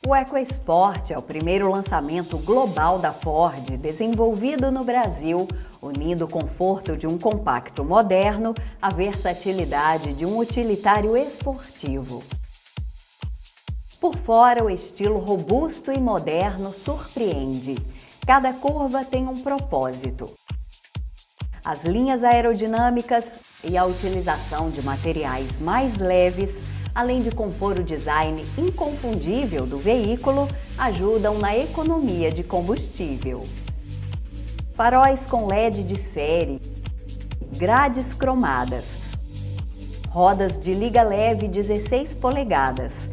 O EcoSport é o primeiro lançamento global da Ford, desenvolvido no Brasil, unindo o conforto de um compacto moderno à versatilidade de um utilitário esportivo. Por fora, o estilo robusto e moderno surpreende. Cada curva tem um propósito. As linhas aerodinâmicas e a utilização de materiais mais leves, além de compor o design inconfundível do veículo, ajudam na economia de combustível. Faróis com LED de série, grades cromadas, rodas de liga leve 16 polegadas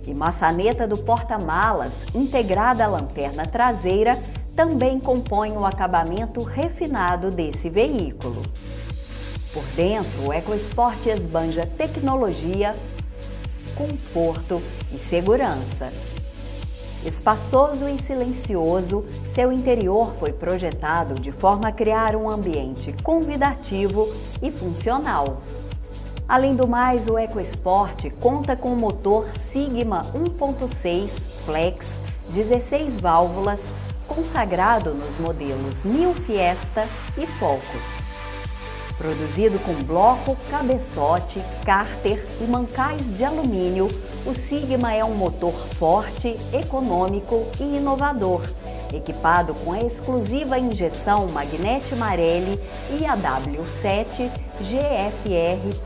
e maçaneta do porta-malas integrada à lanterna traseira também compõem o acabamento refinado desse veículo. Por dentro, o EcoSport esbanja tecnologia, conforto e segurança. Espaçoso e silencioso, seu interior foi projetado de forma a criar um ambiente convidativo e funcional. Além do mais, o EcoSport conta com o motor Sigma 1.6 Flex 16 válvulas, consagrado nos modelos New Fiesta e Focus. Produzido com bloco, cabeçote, cárter e mancais de alumínio, o Sigma é um motor forte, econômico e inovador, equipado com a exclusiva injeção Magnete Marelli e a W7 GFR.CS.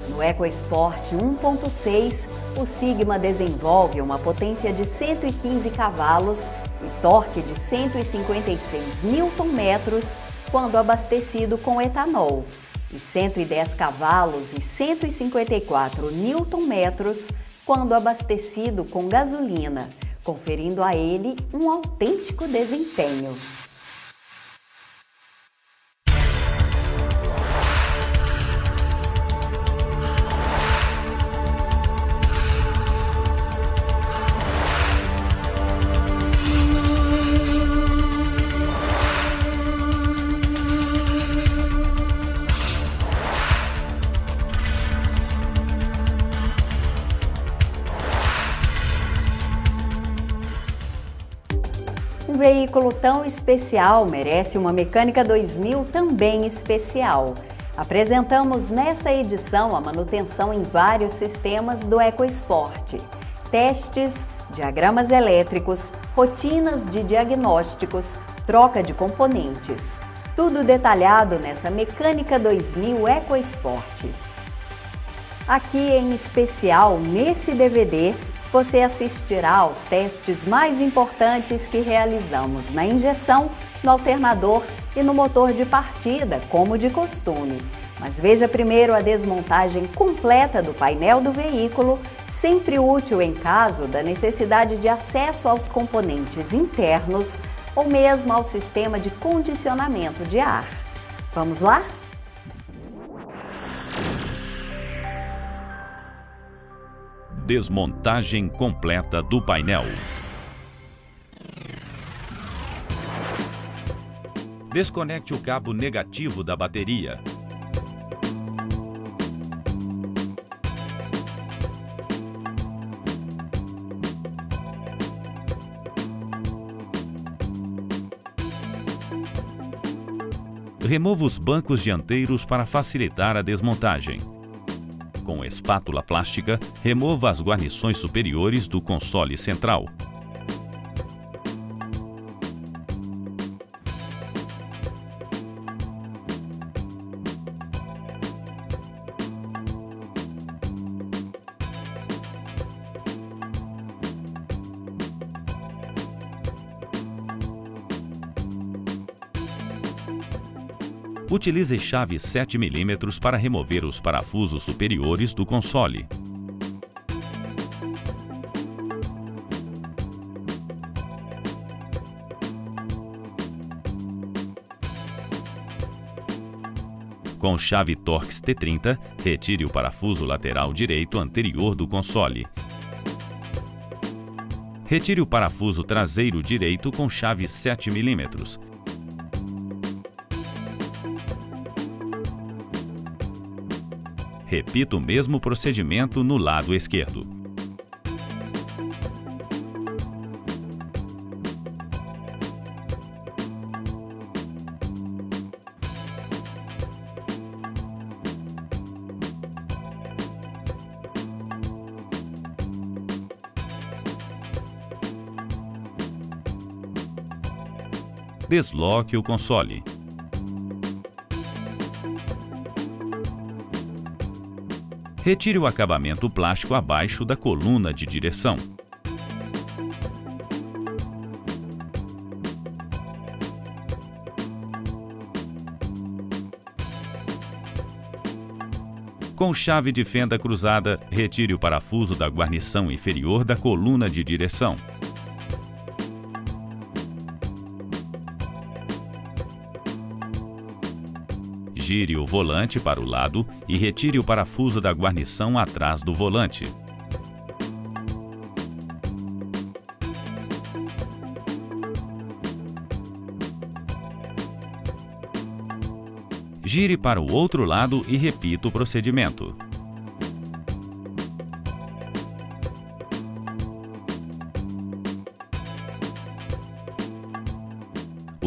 No EcoSport 1.6, o Sigma desenvolve uma potência de 115 cavalos e torque de 156 Nm quando abastecido com etanol, e 110 cavalos e 154 Nm quando abastecido com gasolina, conferindo a ele um autêntico desempenho. Um veículo tão especial merece uma Mecânica 2000 também especial. Apresentamos nessa edição a manutenção em vários sistemas do EcoSport, testes, diagramas elétricos, rotinas de diagnósticos, troca de componentes. Tudo detalhado nessa Mecânica 2000 EcoSport. Aqui em especial, nesse DVD, você assistirá aos testes mais importantes que realizamos na injeção, no alternador e no motor de partida, como de costume. Mas veja primeiro a desmontagem completa do painel do veículo, sempre útil em caso da necessidade de acesso aos componentes internos ou mesmo ao sistema de condicionamento de ar. Vamos lá? Desmontagem completa do painel. Desconecte o cabo negativo da bateria. Remova os bancos dianteiros para facilitar a desmontagem. Com espátula plástica, remova as guarnições superiores do console central. Utilize chave 7 mm para remover os parafusos superiores do console. Com chave Torx T30, retire o parafuso lateral direito anterior do console. Retire o parafuso traseiro direito com chave 7 mm. Repita o mesmo procedimento no lado esquerdo. Desloque o console. Retire o acabamento plástico abaixo da coluna de direção. Com chave de fenda cruzada, retire o parafuso da guarnição inferior da coluna de direção. Gire o volante para o lado e retire o parafuso da guarnição atrás do volante. Gire para o outro lado e repita o procedimento.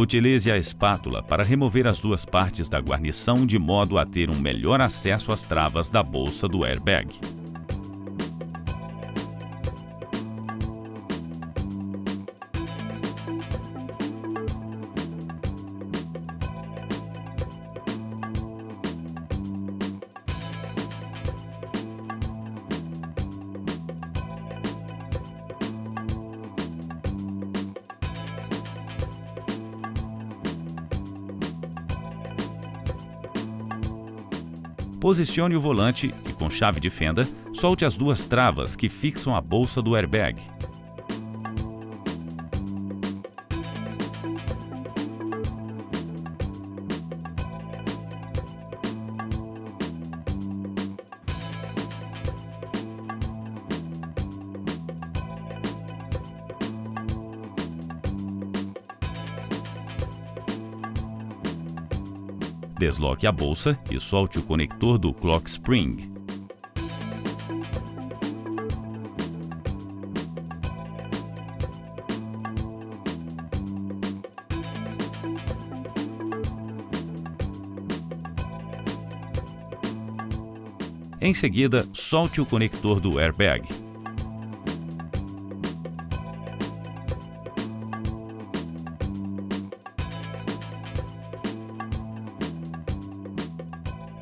Utilize a espátula para remover as duas partes da guarnição de modo a ter um melhor acesso às travas da bolsa do airbag. Posicione o volante e, com chave de fenda, solte as duas travas que fixam a bolsa do airbag. Desloque a bolsa e solte o conector do clock spring. Em seguida, solte o conector do airbag.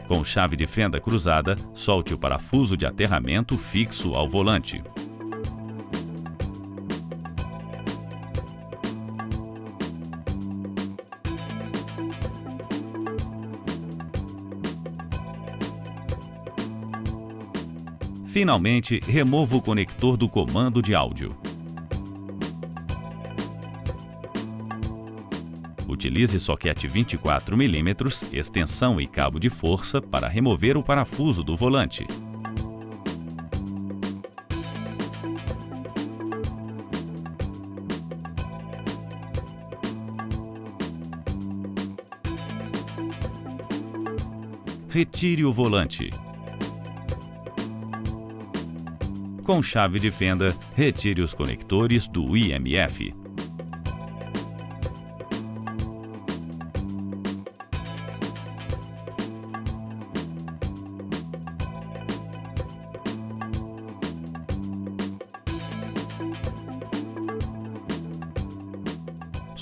Com chave de fenda cruzada, solte o parafuso de aterramento fixo ao volante. Finalmente, remova o conector do comando de áudio. Utilize soquete 24 mm, extensão e cabo de força para remover o parafuso do volante. Retire o volante. Com chave de fenda, retire os conectores do IMF.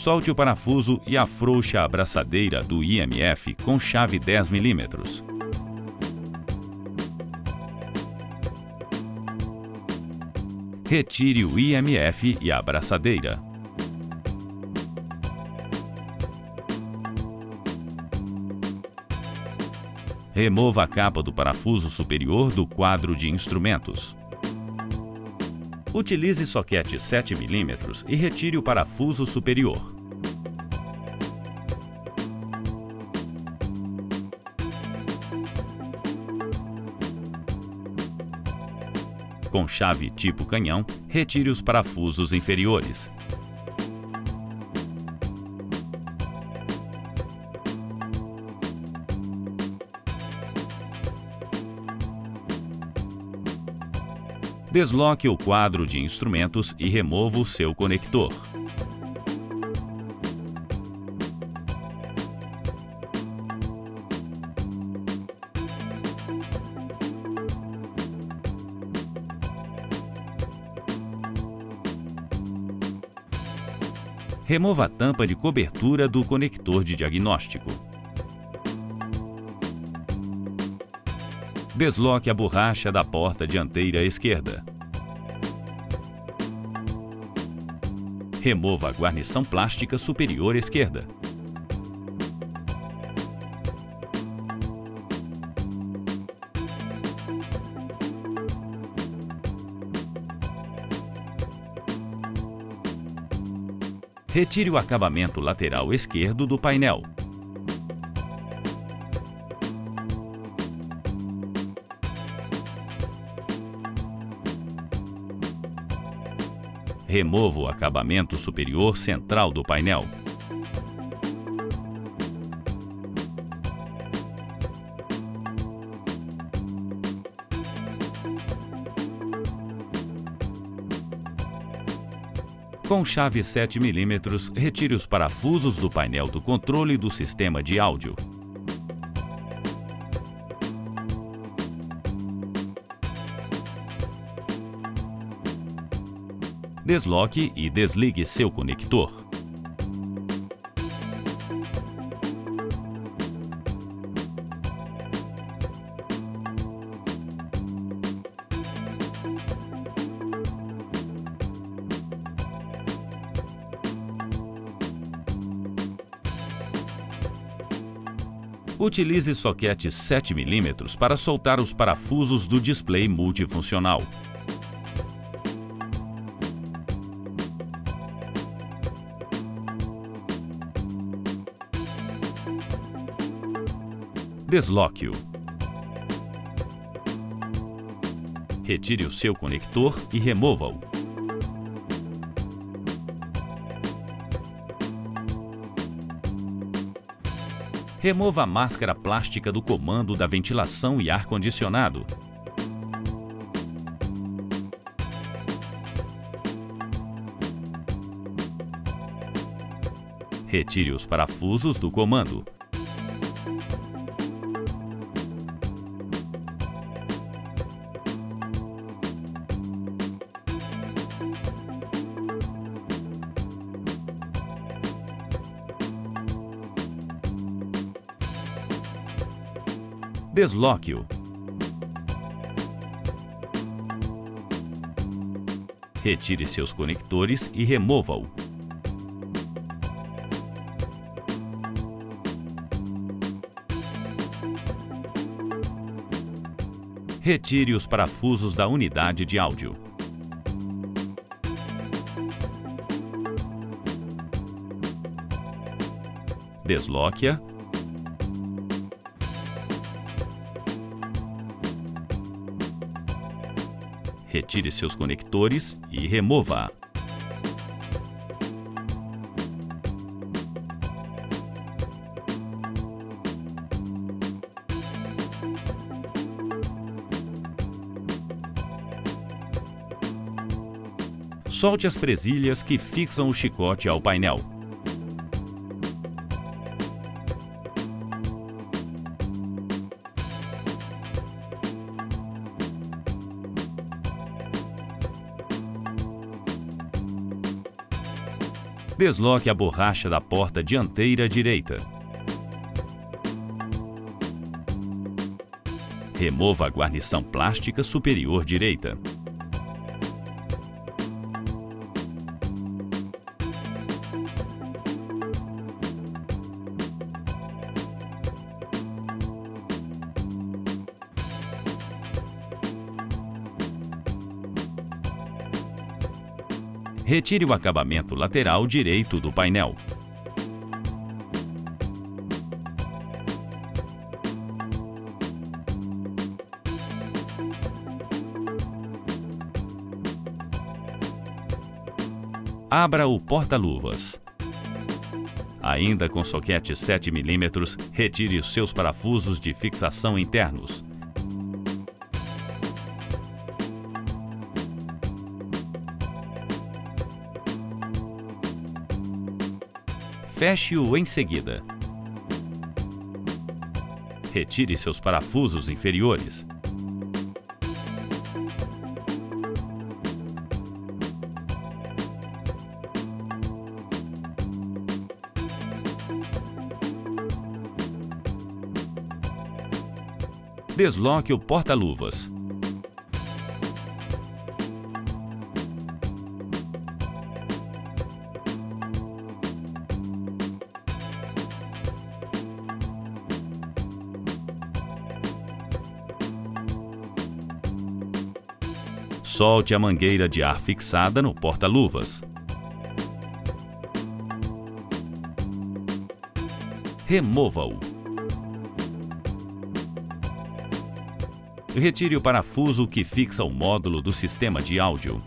Solte o parafuso e afrouxe a abraçadeira do IMF com chave 10 mm. Retire o IMF e a abraçadeira. Remova a capa do parafuso superior do quadro de instrumentos. Utilize soquete 7 mm e retire o parafuso superior. Com chave tipo canhão, retire os parafusos inferiores. Desloque o quadro de instrumentos e remova o seu conector. Remova a tampa de cobertura do conector de diagnóstico. Desloque a borracha da porta dianteira esquerda. Remova a guarnição plástica superior esquerda. Retire o acabamento lateral esquerdo do painel. Remova o acabamento superior central do painel. Com chave 7 mm, retire os parafusos do painel do controle do sistema de áudio. Desloque e desligue seu conector. Utilize soquete 7 mm para soltar os parafusos do display multifuncional. Desloque-o. Retire o seu conector e remova-o. Remova a máscara plástica do comando da ventilação e ar-condicionado. Retire os parafusos do comando. Desloque-o. Retire seus conectores e remova-o. Retire os parafusos da unidade de áudio. Desloque-a. Retire seus conectores e remova-a. Solte as presilhas que fixam o chicote ao painel. Desloque a borracha da porta dianteira direita. Remova a guarnição plástica superior direita. Retire o acabamento lateral direito do painel. Abra o porta-luvas. Ainda com soquete 7 mm, retire os seus parafusos de fixação internos. Feche-o em seguida. Retire seus parafusos inferiores. Desloque o porta-luvas. Solte a mangueira de ar fixada no porta-luvas. Remova-o. Retire o parafuso que fixa o módulo do sistema de áudio.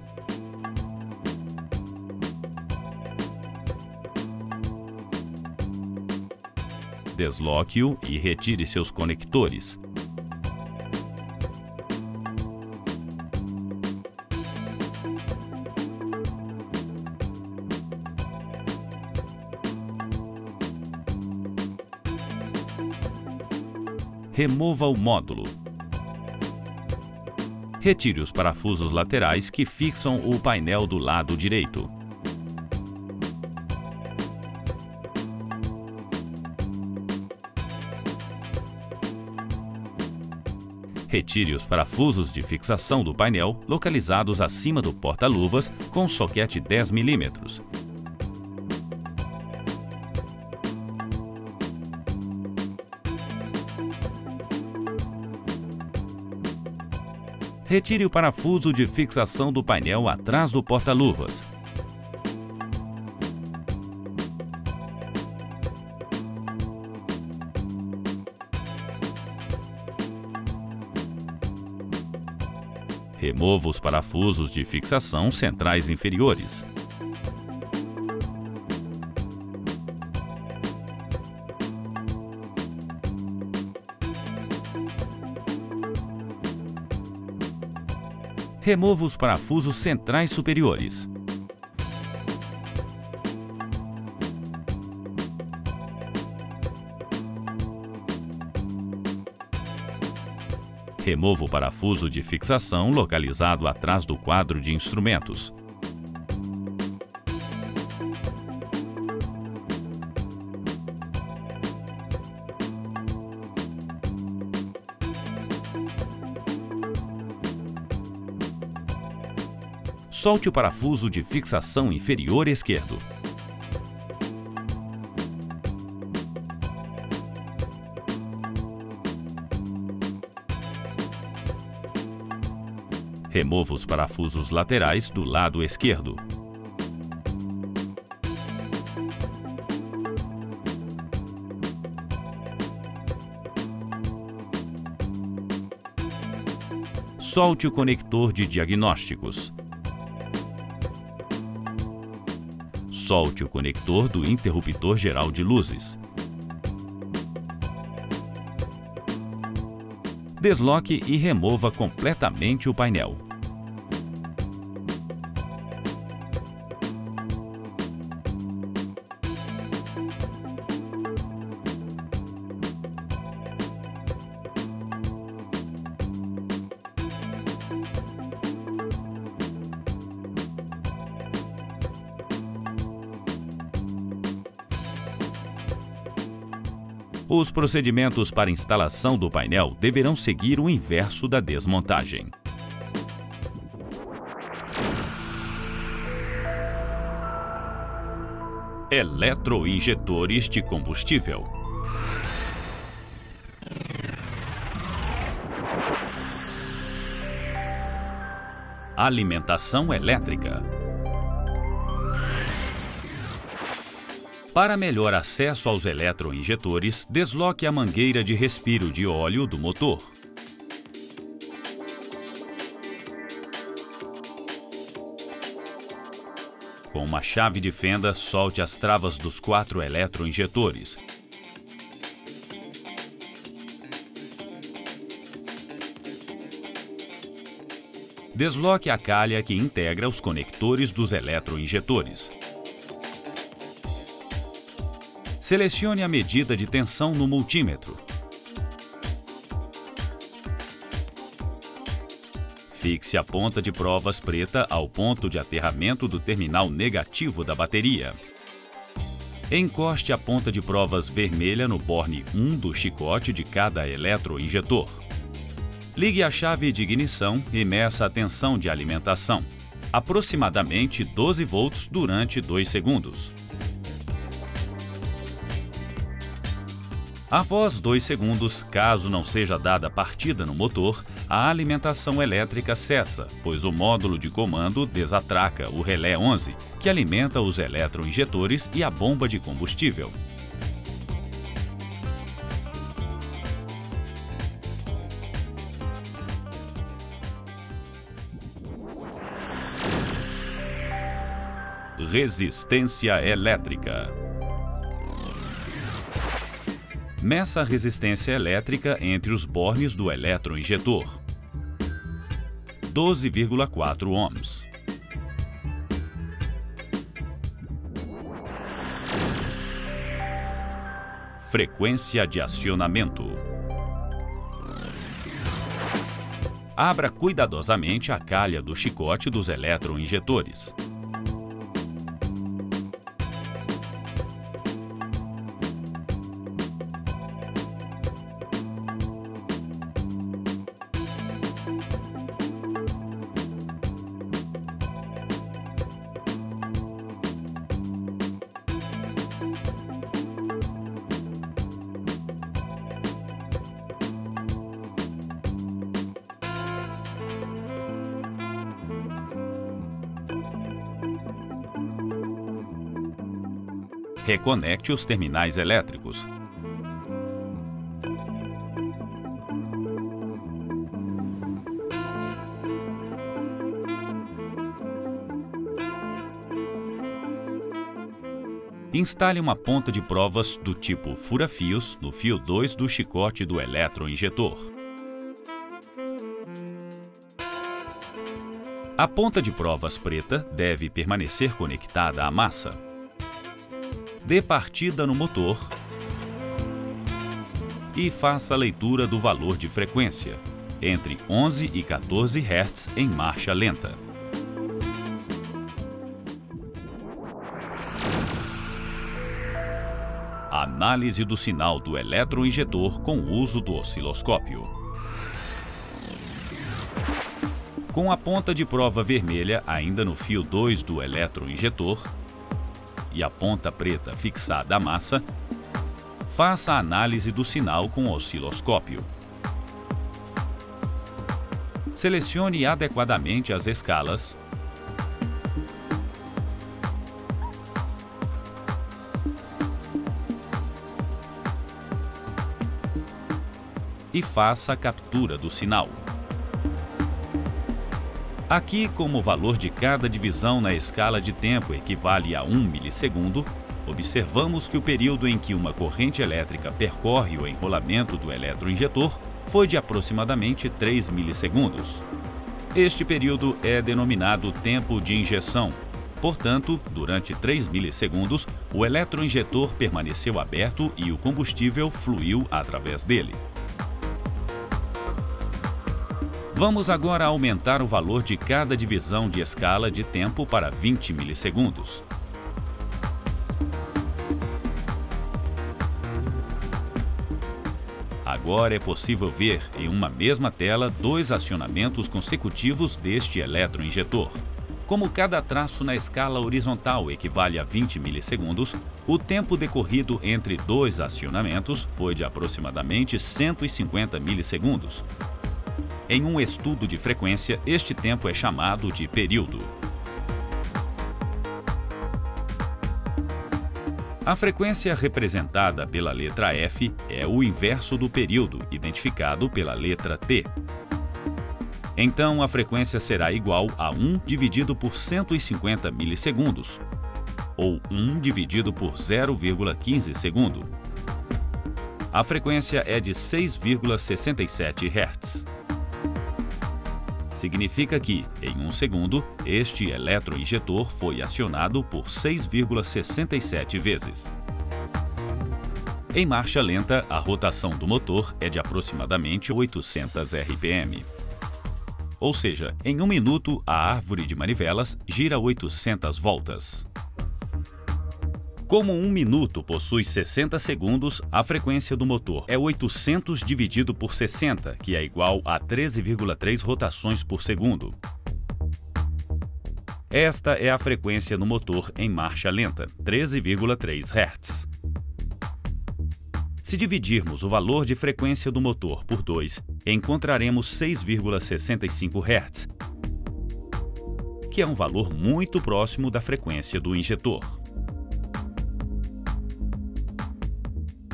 Desloque-o e retire seus conectores. Remova o módulo. Retire os parafusos laterais que fixam o painel do lado direito. Retire os parafusos de fixação do painel localizados acima do porta-luvas com soquete 10 mm. Retire o parafuso de fixação do painel atrás do porta-luvas. Remova os parafusos de fixação centrais inferiores. Remova os parafusos centrais superiores. Remova o parafuso de fixação localizado atrás do quadro de instrumentos. Solte o parafuso de fixação inferior esquerdo. Remova os parafusos laterais do lado esquerdo. Solte o conector de diagnósticos. Solte o conector do interruptor geral de luzes. Desloque e remova completamente o painel. Os procedimentos para instalação do painel deverão seguir o inverso da desmontagem. Eletroinjetores de combustível. Alimentação elétrica. Para melhor acesso aos eletroinjetores, desloque a mangueira de respiro de óleo do motor. Com uma chave de fenda, solte as travas dos 4 eletroinjetores. Desloque a calha que integra os conectores dos eletroinjetores. Selecione a medida de tensão no multímetro. Fixe a ponta de provas preta ao ponto de aterramento do terminal negativo da bateria. Encoste a ponta de provas vermelha no borne 1 do chicote de cada eletroinjetor. Ligue a chave de ignição e meça a tensão de alimentação, aproximadamente 12 volts durante 2 segundos. Após 2 segundos, caso não seja dada partida no motor, a alimentação elétrica cessa, pois o módulo de comando desatraca o relé 11, que alimenta os eletroinjetores e a bomba de combustível. Resistência elétrica. Meça a resistência elétrica entre os bornes do eletroinjetor. 12,4 ohms. Frequência de acionamento. Abra cuidadosamente a calha do chicote dos eletroinjetores. Reconecte os terminais elétricos. Instale uma ponta de provas do tipo fura-fios no fio 2 do chicote do eletroinjetor. A ponta de provas preta deve permanecer conectada à massa. Dê partida no motor e faça a leitura do valor de frequência, entre 11 e 14 Hz em marcha lenta. Análise do sinal do eletroinjetor com o uso do osciloscópio. Com a ponta de prova vermelha ainda no fio 2 do eletroinjetor, e a ponta preta fixada à massa, faça a análise do sinal com o osciloscópio. Selecione adequadamente as escalas e faça a captura do sinal. Aqui, como o valor de cada divisão na escala de tempo equivale a 1 milissegundo, observamos que o período em que uma corrente elétrica percorre o enrolamento do eletroinjetor foi de aproximadamente 3 milissegundos. Este período é denominado tempo de injeção. Portanto, durante 3 milissegundos, o eletroinjetor permaneceu aberto e o combustível fluiu através dele. Vamos agora aumentar o valor de cada divisão de escala de tempo para 20 milissegundos. Agora é possível ver em uma mesma tela 2 acionamentos consecutivos deste eletroinjetor. Como cada traço na escala horizontal equivale a 20 milissegundos, o tempo decorrido entre 2 acionamentos foi de aproximadamente 150 milissegundos. Em um estudo de frequência, este tempo é chamado de período. A frequência representada pela letra F é o inverso do período, identificado pela letra T. Então, a frequência será igual a 1 dividido por 150 milissegundos, ou 1 dividido por 0,15 segundo. A frequência é de 6,67 Hz. Significa que, em 1 segundo, este eletroinjetor foi acionado por 6,67 vezes. Em marcha lenta, a rotação do motor é de aproximadamente 800 RPM. Ou seja, em 1 minuto, a árvore de manivelas gira 800 voltas. Como 1 minuto possui 60 segundos, a frequência do motor é 800 dividido por 60, que é igual a 13,3 rotações por segundo. Esta é a frequência no motor em marcha lenta, 13,3 Hz. Se dividirmos o valor de frequência do motor por 2, encontraremos 6,65 Hz, que é um valor muito próximo da frequência do injetor.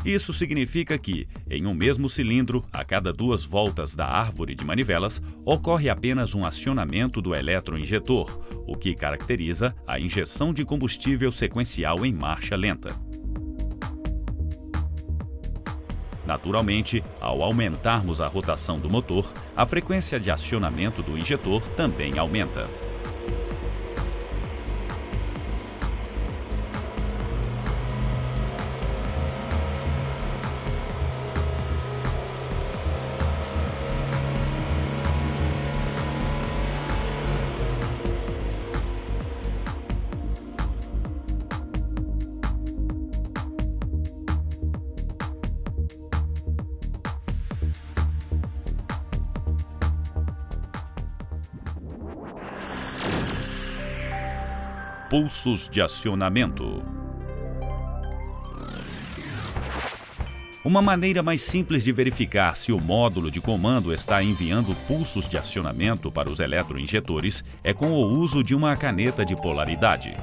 Isso significa que, em um mesmo cilindro, a cada 2 voltas da árvore de manivelas, ocorre apenas um acionamento do eletroinjetor, o que caracteriza a injeção de combustível sequencial em marcha lenta. Naturalmente, ao aumentarmos a rotação do motor, a frequência de acionamento do injetor também aumenta. Pulsos de acionamento. Uma maneira mais simples de verificar se o módulo de comando está enviando pulsos de acionamento para os eletroinjetores é com o uso de uma caneta de polaridade.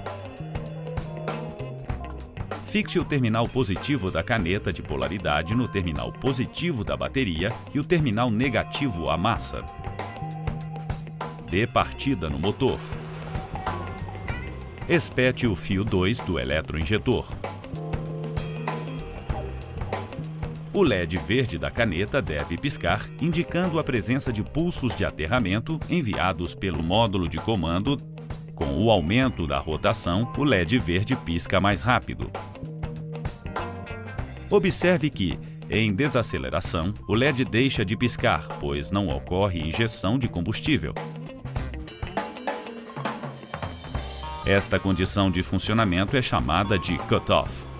Fixe o terminal positivo da caneta de polaridade no terminal positivo da bateria e o terminal negativo à massa. Dê partida no motor. Espete o fio 2 do eletroinjetor. O LED verde da caneta deve piscar, indicando a presença de pulsos de aterramento enviados pelo módulo de comando. Com o aumento da rotação, o LED verde pisca mais rápido. Observe que, em desaceleração, o LED deixa de piscar, pois não ocorre injeção de combustível. Esta condição de funcionamento é chamada de cut-off.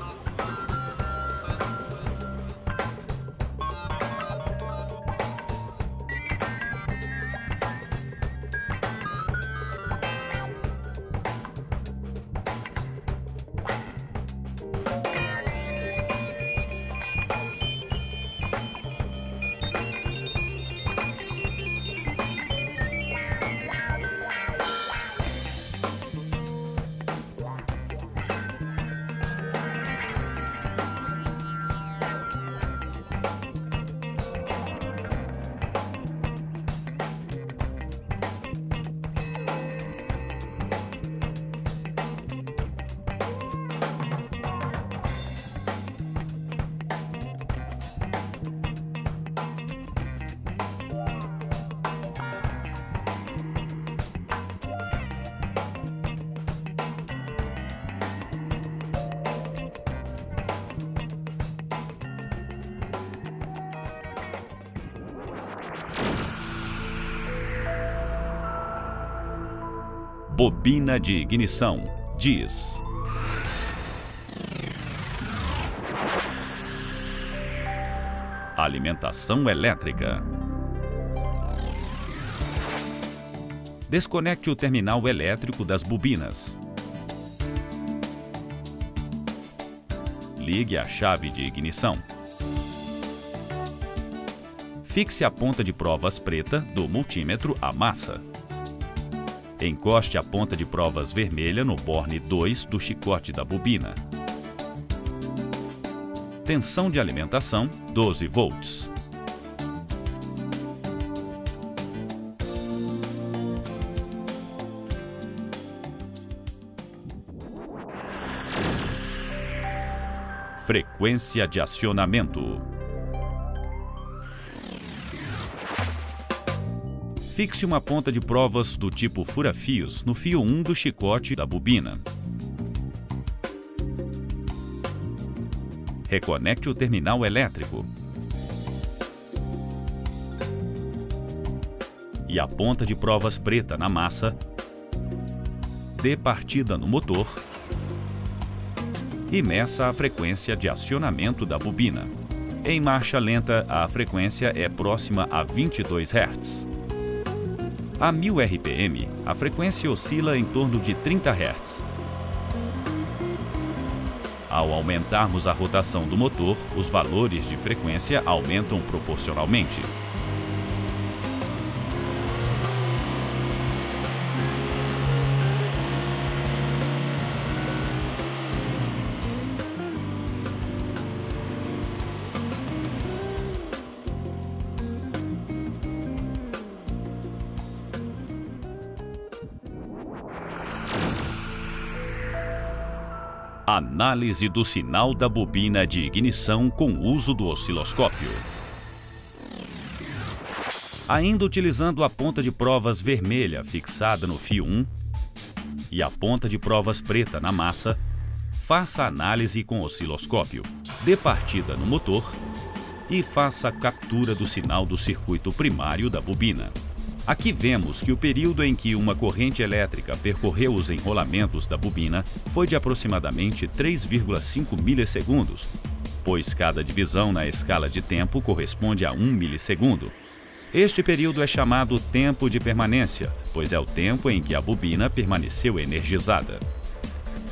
Bobina de ignição, diz. Alimentação elétrica. Desconecte o terminal elétrico das bobinas. Ligue a chave de ignição. Fixe a ponta de provas preta do multímetro à massa. Encoste a ponta de provas vermelha no borne 2 do chicote da bobina. Tensão de alimentação, 12 volts. Frequência de acionamento. Fixe uma ponta de provas do tipo fura-fios no fio 1 do chicote da bobina. Reconecte o terminal elétrico. E a ponta de provas preta na massa. Dê partida no motor. e meça a frequência de acionamento da bobina. Em marcha lenta, a frequência é próxima a 22 Hz. A 1000 RPM, a frequência oscila em torno de 30 Hz. Ao aumentarmos a rotação do motor, os valores de frequência aumentam proporcionalmente. Análise do sinal da bobina de ignição com uso do osciloscópio. Ainda utilizando a ponta de provas vermelha fixada no fio 1 e a ponta de provas preta na massa, faça a análise com osciloscópio. Dê partida no motor e faça a captura do sinal do circuito primário da bobina. Aqui vemos que o período em que uma corrente elétrica percorreu os enrolamentos da bobina foi de aproximadamente 3,5 milissegundos, pois cada divisão na escala de tempo corresponde a 1 milissegundo. Este período é chamado tempo de permanência, pois é o tempo em que a bobina permaneceu energizada.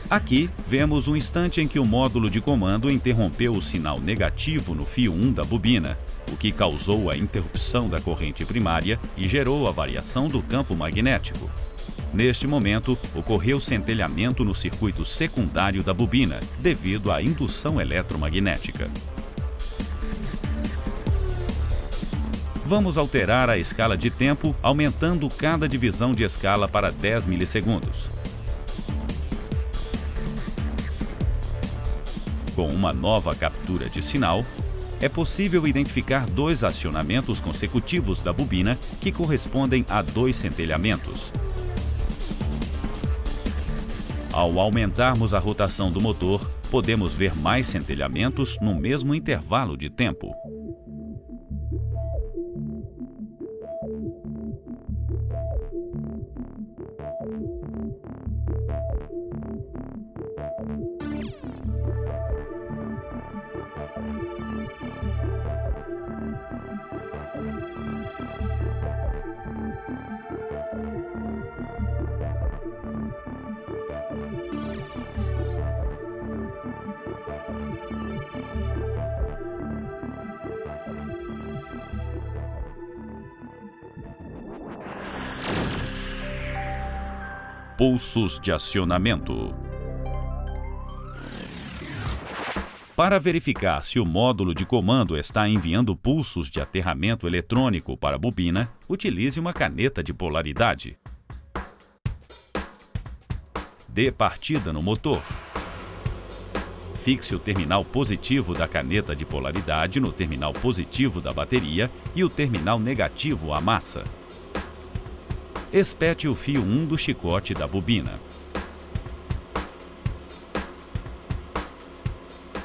Aqui vemos um instante em que o módulo de comando interrompeu o sinal negativo no fio 1 da bobina, o que causou a interrupção da corrente primária e gerou a variação do campo magnético. Neste momento, ocorreu centelhamento no circuito secundário da bobina, devido à indução eletromagnética. Vamos alterar a escala de tempo, aumentando cada divisão de escala para 10 milissegundos. Com uma nova captura de sinal, é possível identificar dois acionamentos consecutivos da bobina que correspondem a 2 centelhamentos. Ao aumentarmos a rotação do motor, podemos ver mais centelhamentos no mesmo intervalo de tempo. Pulsos de acionamento. Para verificar se o módulo de comando está enviando pulsos de aterramento eletrônico para a bobina, utilize uma caneta de polaridade. Dê partida no motor. Fixe o terminal positivo da caneta de polaridade no terminal positivo da bateria e o terminal negativo à massa. Espete o fio 1 do chicote da bobina.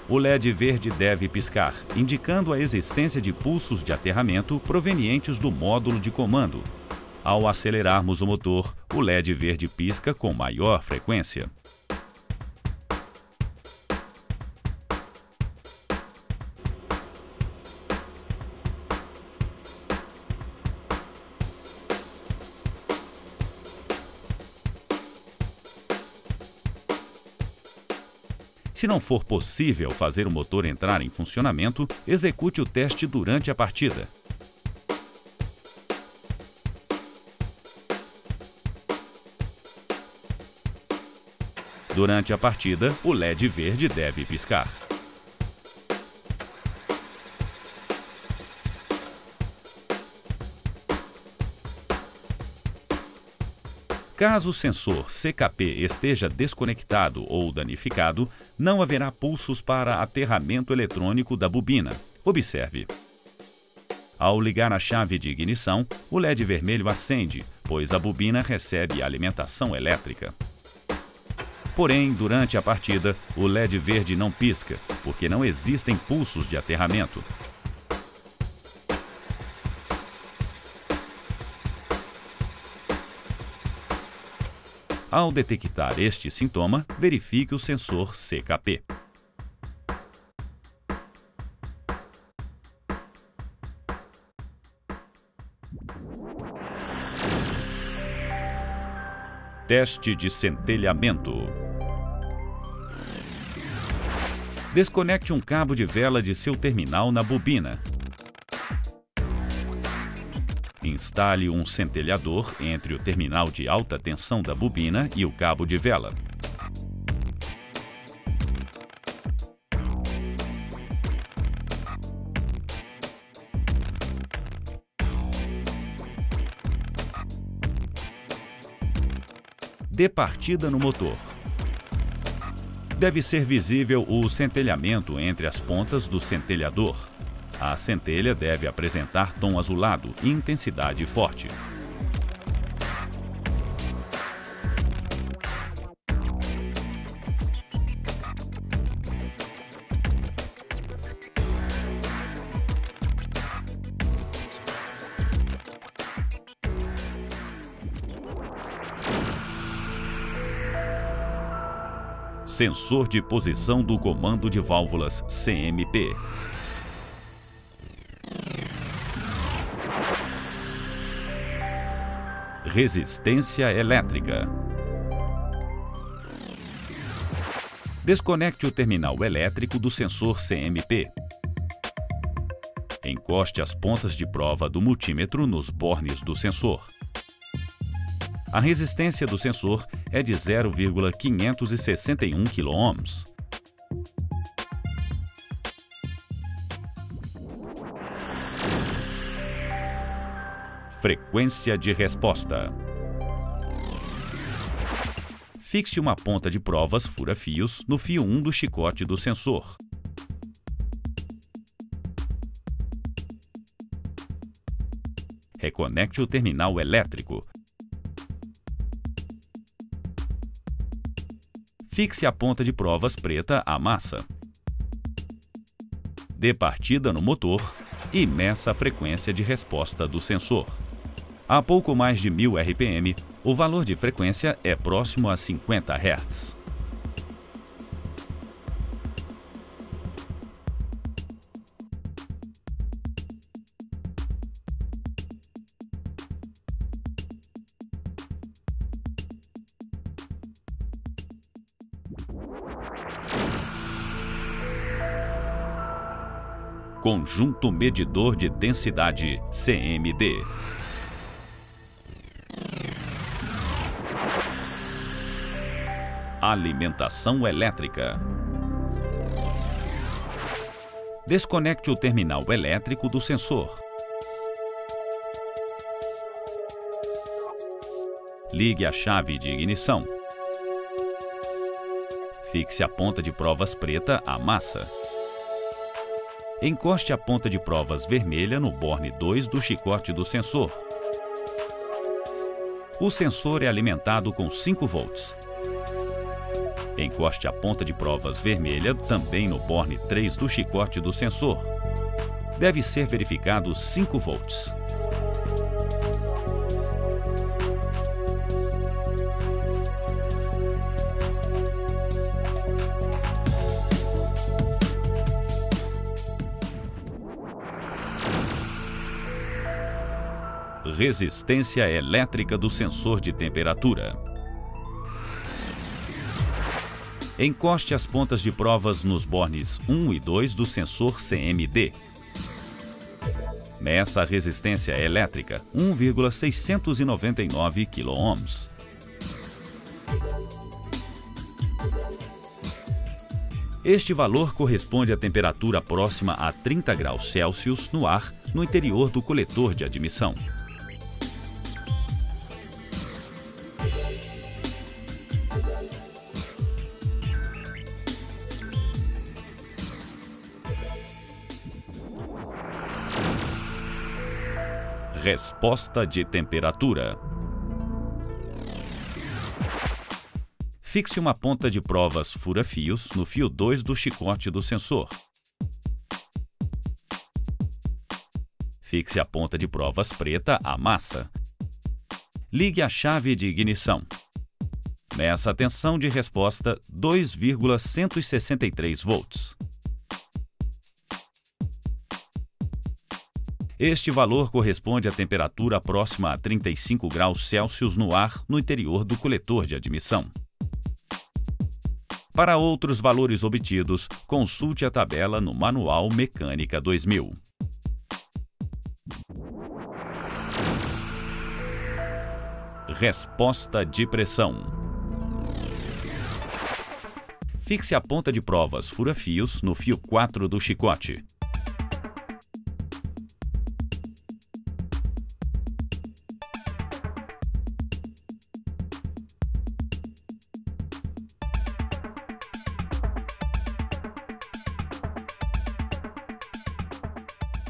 O LED verde deve piscar, indicando a existência de pulsos de aterramento provenientes do módulo de comando. Ao acelerarmos o motor, o LED verde pisca com maior frequência. Se não for possível fazer o motor entrar em funcionamento, execute o teste durante a partida. Durante a partida, o LED verde deve piscar. Caso o sensor CKP esteja desconectado ou danificado, não haverá pulsos para aterramento eletrônico da bobina. Observe. Ao ligar a chave de ignição, o LED vermelho acende, pois a bobina recebe alimentação elétrica. Porém, durante a partida, o LED verde não pisca, porque não existem pulsos de aterramento. Ao detectar este sintoma, verifique o sensor CKP. Teste de centelhamento. Desconecte um cabo de vela de seu terminal na bobina. Instale um centelhador entre o terminal de alta tensão da bobina e o cabo de vela. Dê partida no motor. Deve ser visível o centelhamento entre as pontas do centelhador. A centelha deve apresentar tom azulado e intensidade forte. Sensor de posição do comando de válvulas CMP. Resistência elétrica. Desconecte o terminal elétrico do sensor CMP. Encoste as pontas de prova do multímetro nos bornes do sensor. A resistência do sensor é de 0,561 kΩ. Frequência de resposta. Fixe uma ponta de provas fura-fios no fio 1 do chicote do sensor. Reconecte o terminal elétrico. Fixe a ponta de provas preta à massa. Dê partida no motor e meça a frequência de resposta do sensor. A pouco mais de 1000 RPM, o valor de frequência é próximo a 50 Hz. Conjunto medidor de densidade CMD. Alimentação elétrica. Desconecte o terminal elétrico do sensor. Ligue a chave de ignição. Fixe a ponta de provas preta à massa. Encoste a ponta de provas vermelha no borne 2 do chicote do sensor. O sensor é alimentado com 5 volts. Encoste a ponta de provas vermelha também no borne 3 do chicote do sensor. Deve ser verificado 5 volts. Resistência elétrica do sensor de temperatura. Encoste as pontas de provas nos bornes 1 e 2 do sensor CMD. Meça a resistência elétrica, 1,699 kΩ. Este valor corresponde à temperatura próxima a 30 graus Celsius no ar no interior do coletor de admissão. Resposta de temperatura. Fixe uma ponta de provas fura-fios no fio 2 do chicote do sensor. Fixe a ponta de provas preta à massa. Ligue a chave de ignição. Meça a tensão de resposta 2,163 volts. Este valor corresponde à temperatura próxima a 35 graus Celsius no ar no interior do coletor de admissão. Para outros valores obtidos, consulte a tabela no Manual Mecânica 2000. Resposta de pressão. Fixe a ponta de provas fura-fios no fio 4 do chicote.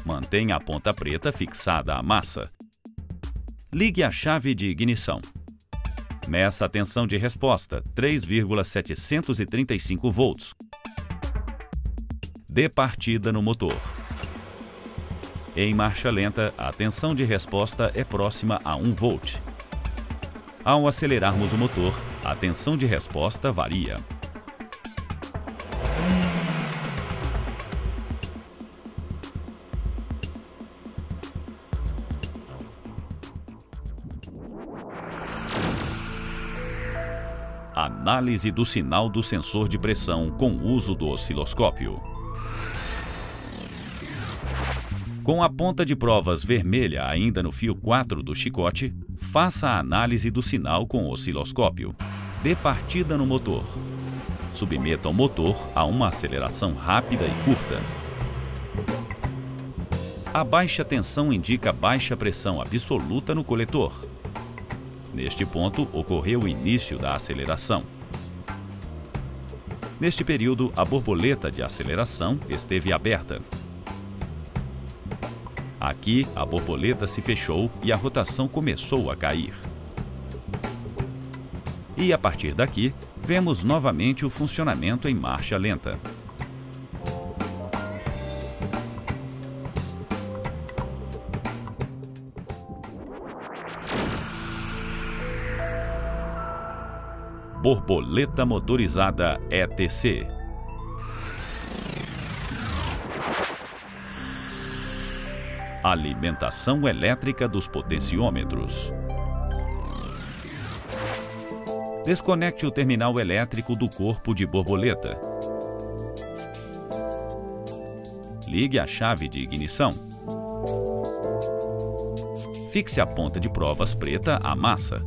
Mantenha a ponta preta fixada à massa. Ligue a chave de ignição. Meça a tensão de resposta, 3,735 volts. Dê partida no motor. Em marcha lenta, a tensão de resposta é próxima a 1 volt. Ao acelerarmos o motor, a tensão de resposta varia. Análise do sinal do sensor de pressão com o uso do osciloscópio. Com a ponta de provas vermelha ainda no fio 4 do chicote, faça a análise do sinal com o osciloscópio. Dê partida no motor. Submeta o motor a uma aceleração rápida e curta. A baixa tensão indica baixa pressão absoluta no coletor. Neste ponto, ocorreu o início da aceleração. Neste período, a borboleta de aceleração esteve aberta. Aqui, a borboleta se fechou e a rotação começou a cair. E a partir daqui, vemos novamente o funcionamento em marcha lenta. Borboleta motorizada ETC. Alimentação elétrica dos potenciômetros. Desconecte o terminal elétrico do corpo de borboleta. Ligue a chave de ignição. Fixe a ponta de provas preta à massa.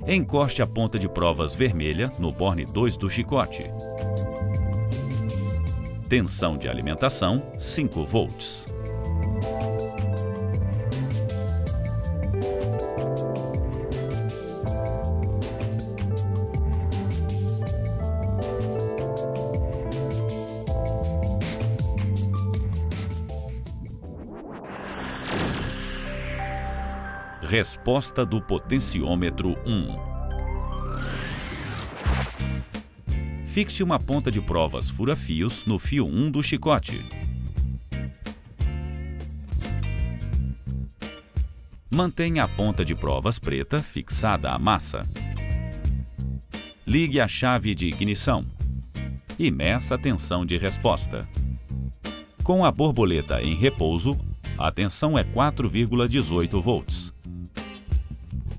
Encoste a ponta de provas vermelha no borne 2 do chicote. Tensão de alimentação, 5 volts. Resposta do potenciômetro 1. Fixe uma ponta de provas fura-fios no fio 1 do chicote. Mantenha a ponta de provas preta fixada à massa. Ligue a chave de ignição e meça a tensão de resposta. Com a borboleta em repouso, a tensão é 4,18 volts.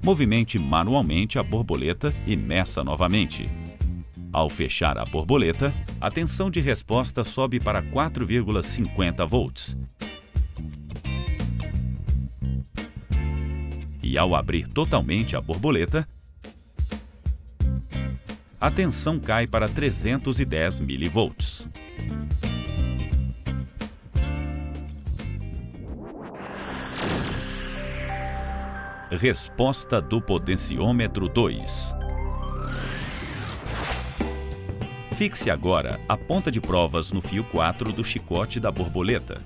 Movimente manualmente a borboleta e meça novamente. Ao fechar a borboleta, a tensão de resposta sobe para 4,50 volts. E ao abrir totalmente a borboleta, a tensão cai para 310 mV. Resposta do potenciômetro 2. Fixe agora a ponta de provas no fio 4 do chicote da borboleta.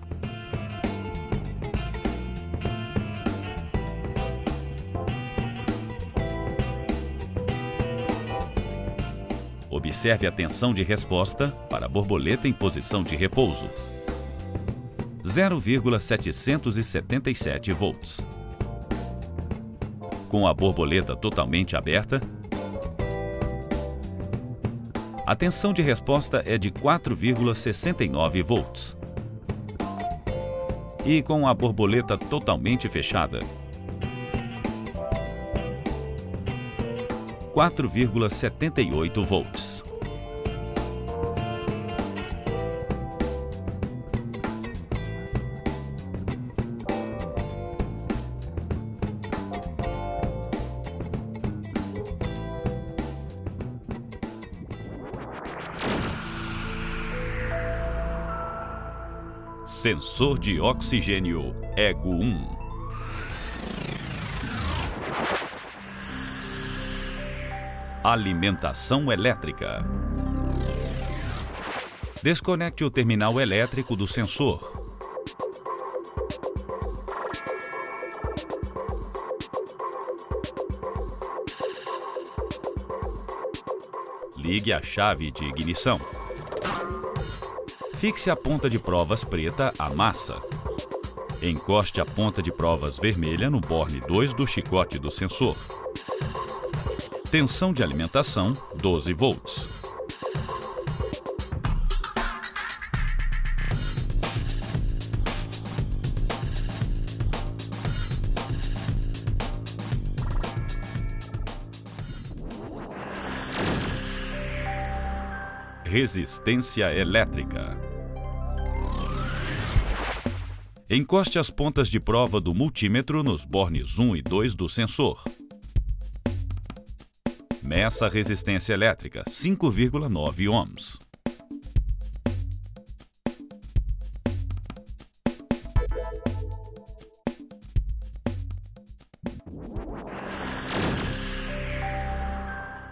Observe a tensão de resposta para a borboleta em posição de repouso. 0,777 volts. Com a borboleta totalmente aberta, a tensão de resposta é de 4,69 volts. e com a borboleta totalmente fechada. 4,78 volts. Sensor de oxigênio EGO 1. Alimentação elétrica. Desconecte o terminal elétrico do sensor. Ligue a chave de ignição. Fixe a ponta de provas preta à massa. Encoste a ponta de provas vermelha no borne 2 do chicote do sensor. Tensão de alimentação, 12 volts. Resistência elétrica. Encoste as pontas de prova do multímetro nos bornes 1 e 2 do sensor. Meça a resistência elétrica, 5,9 ohms.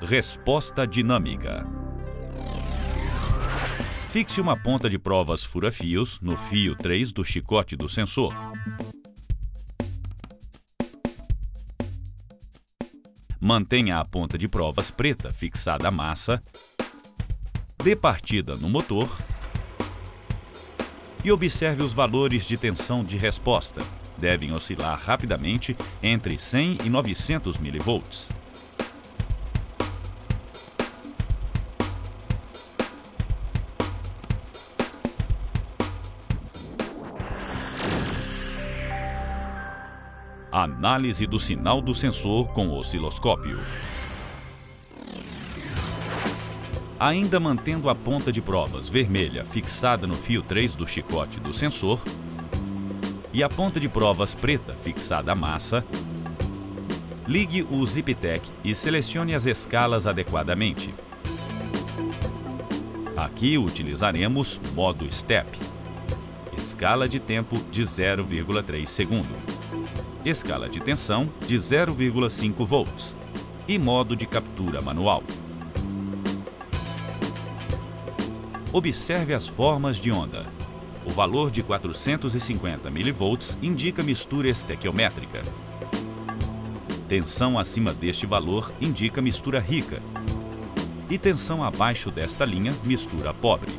Resposta dinâmica. Fixe uma ponta de provas fura-fios no fio 3 do chicote do sensor. Mantenha a ponta de provas preta fixada à massa, dê partida no motor e observe os valores de tensão de resposta. Devem oscilar rapidamente entre 100 e 900 mV. Análise do sinal do sensor com osciloscópio. Ainda mantendo a ponta de provas vermelha fixada no fio 3 do chicote do sensor e a ponta de provas preta fixada à massa, ligue o ZipTech e selecione as escalas adequadamente. Aqui utilizaremos modo Step, escala de tempo de 0,3 segundo. Escala de tensão de 0,5 volts e modo de captura manual. Observe as formas de onda. O valor de 450 mV indica mistura estequiométrica. Tensão acima deste valor indica mistura rica. E tensão abaixo desta linha, mistura pobre.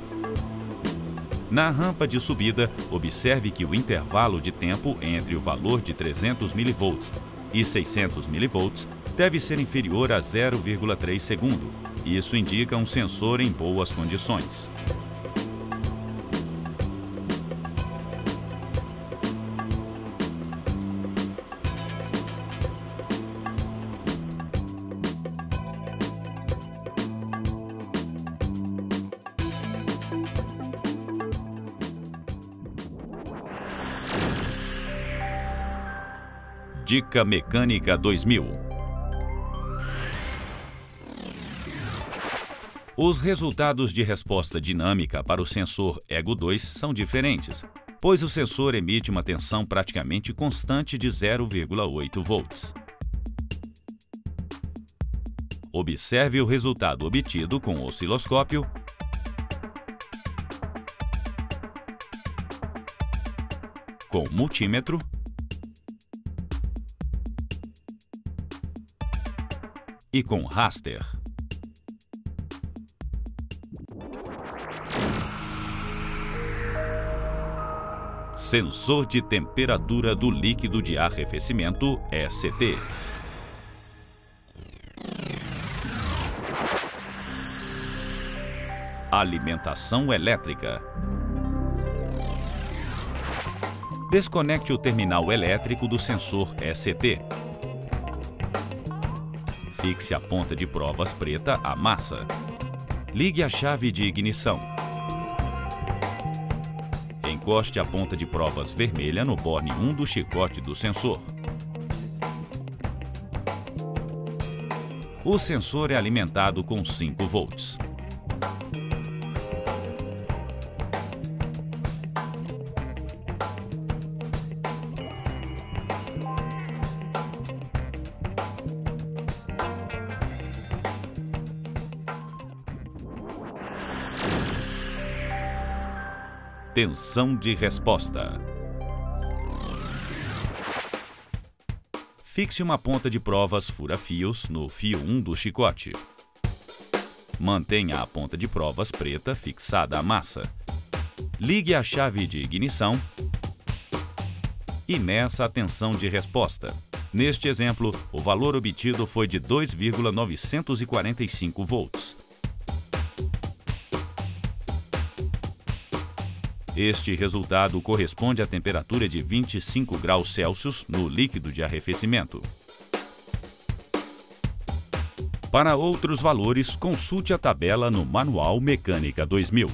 Na rampa de subida, observe que o intervalo de tempo entre o valor de 300 mV e 600 mV deve ser inferior a 0,3 segundo. Isso indica um sensor em boas condições. Dica Mecânica 2000. Os resultados de resposta dinâmica para o sensor EGO 2 são diferentes, pois o sensor emite uma tensão praticamente constante de 0,8 volts. Observe o resultado obtido com o osciloscópio com o multímetro e com raster. Sensor de temperatura do líquido de arrefecimento ECT. Alimentação elétrica. Desconecte o terminal elétrico do sensor ST. Fixe a ponta de provas preta à massa. Ligue a chave de ignição. Encoste a ponta de provas vermelha no borne 1 do chicote do sensor. O sensor é alimentado com 5 volts. Tensão de resposta. Fixe uma ponta de provas fura-fios no fio 1 do chicote. Mantenha a ponta de provas preta fixada à massa. Ligue a chave de ignição e meça a tensão de resposta. Neste exemplo, o valor obtido foi de 2,945 volts. Este resultado corresponde à temperatura de 25 graus Celsius no líquido de arrefecimento. Para outros valores, consulte a tabela no Manual Mecânica 2000.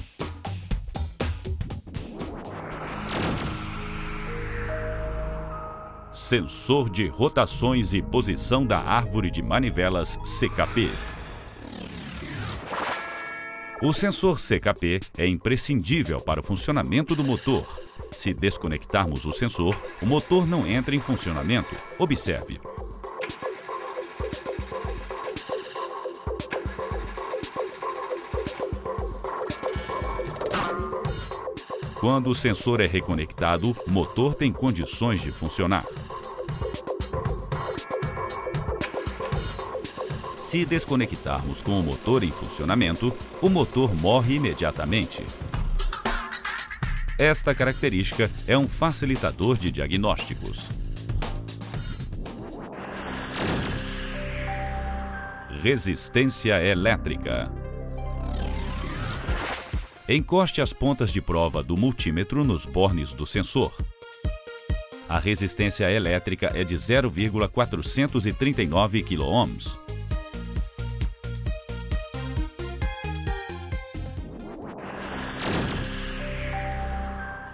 Sensor de rotações e posição da árvore de manivelas CKP. O sensor CKP é imprescindível para o funcionamento do motor. Se desconectarmos o sensor, o motor não entra em funcionamento. Observe. Quando o sensor é reconectado, o motor tem condições de funcionar. Se desconectarmos com o motor em funcionamento, o motor morre imediatamente. Esta característica é um facilitador de diagnósticos. Resistência elétrica. Encoste as pontas de prova do multímetro nos bornes do sensor. A resistência elétrica é de 0,439 kΩ.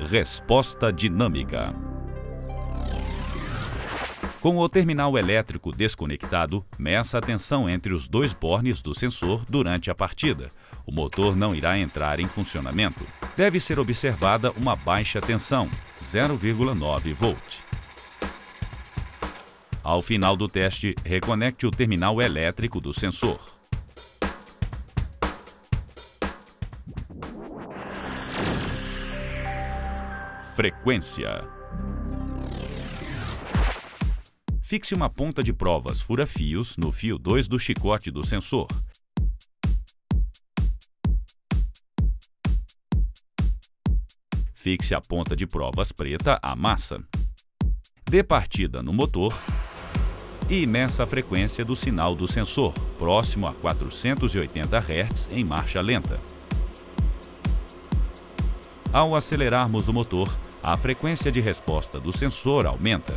Resposta dinâmica. Com o terminal elétrico desconectado, meça a tensão entre os dois bornes do sensor durante a partida. O motor não irá entrar em funcionamento. Deve ser observada uma baixa tensão, 0,9 volt. Ao final do teste, reconecte o terminal elétrico do sensor. Frequência. Fixe uma ponta de provas fura-fios no fio 2 do chicote do sensor. Fixe a ponta de provas preta à massa. Dê partida no motor e meça a frequência do sinal do sensor, próximo a 480 Hz em marcha lenta. Ao acelerarmos o motor, a frequência de resposta do sensor aumenta.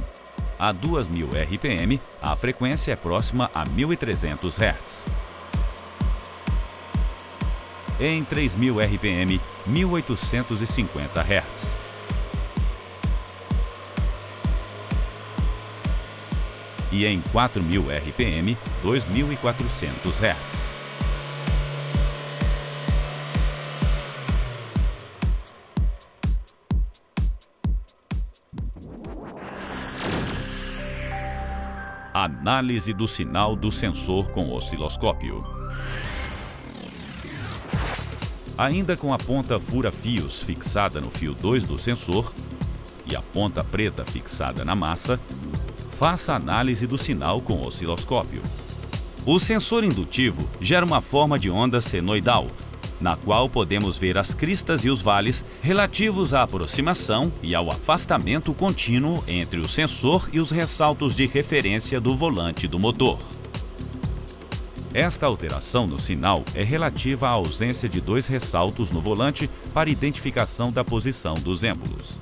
A 2000 RPM, a frequência é próxima a 1300 Hz. Em 3000 RPM, 1850 Hz. E em 4000 RPM, 2400 Hz. Análise do sinal do sensor com osciloscópio. Ainda com a ponta fura-fios fixada no fio 2 do sensor e a ponta preta fixada na massa, faça a análise do sinal com osciloscópio. O sensor indutivo gera uma forma de onda senoidal, na qual podemos ver as cristas e os vales relativos à aproximação e ao afastamento contínuo entre o sensor e os ressaltos de referência do volante do motor. Esta alteração no sinal é relativa à ausência de dois ressaltos no volante para identificação da posição dos êmbolos.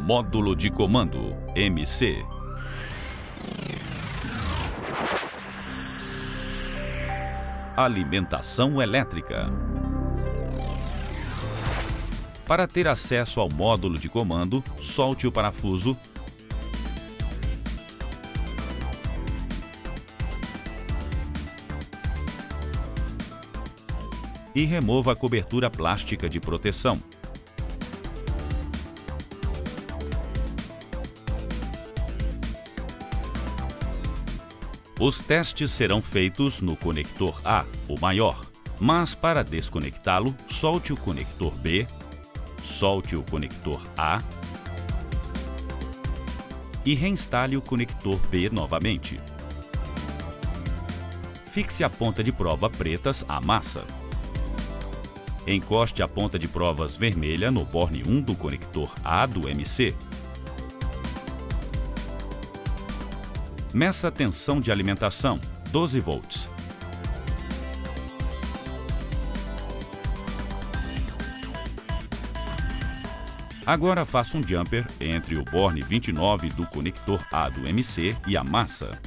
Módulo de comando, MC. Alimentação elétrica. Para ter acesso ao módulo de comando, solte o parafuso e remova a cobertura plástica de proteção. Os testes serão feitos no conector A, o maior, mas para desconectá-lo, solte o conector B, solte o conector A e reinstale o conector B novamente. Fixe a ponta de prova pretas à massa. Encoste a ponta de provas vermelha no borne 1 do conector A do MC. Meça a tensão de alimentação, 12 volts. Agora faça um jumper entre o borne 29 do conector A do MC e a massa.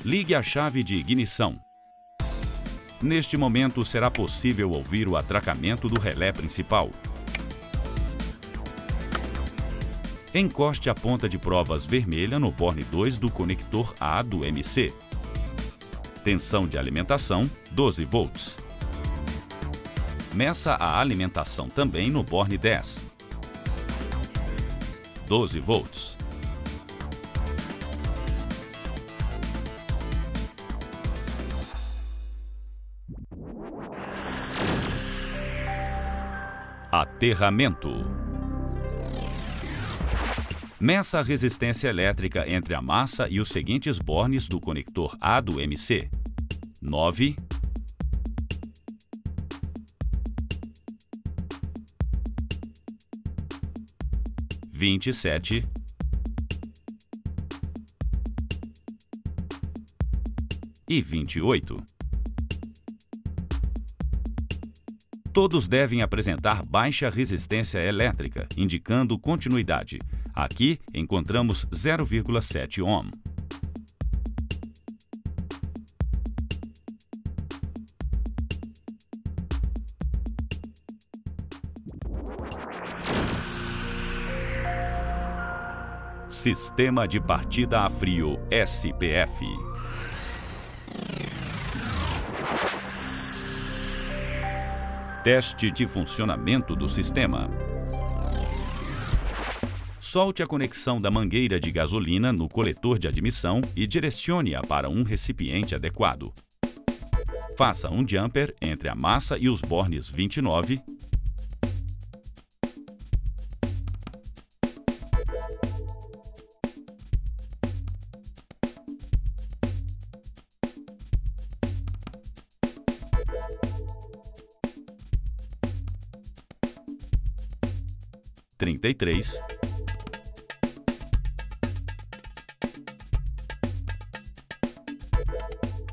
Ligue a chave de ignição. Neste momento, será possível ouvir o atracamento do relé principal. Encoste a ponta de provas vermelha no borne 2 do conector A do MC. Tensão de alimentação, 12 volts. Meça a alimentação também no borne 10. 12 volts. Aterramento. Meça a resistência elétrica entre a massa e os seguintes bornes do conector A do MC. 9, 27 e 28. Todos devem apresentar baixa resistência elétrica, indicando continuidade. Aqui encontramos 0,7 ohm. Sistema de partida a frio SPF. Teste de funcionamento do sistema. Solte a conexão da mangueira de gasolina no coletor de admissão e direcione-a para um recipiente adequado. Faça um jumper entre a massa e os bornes 29,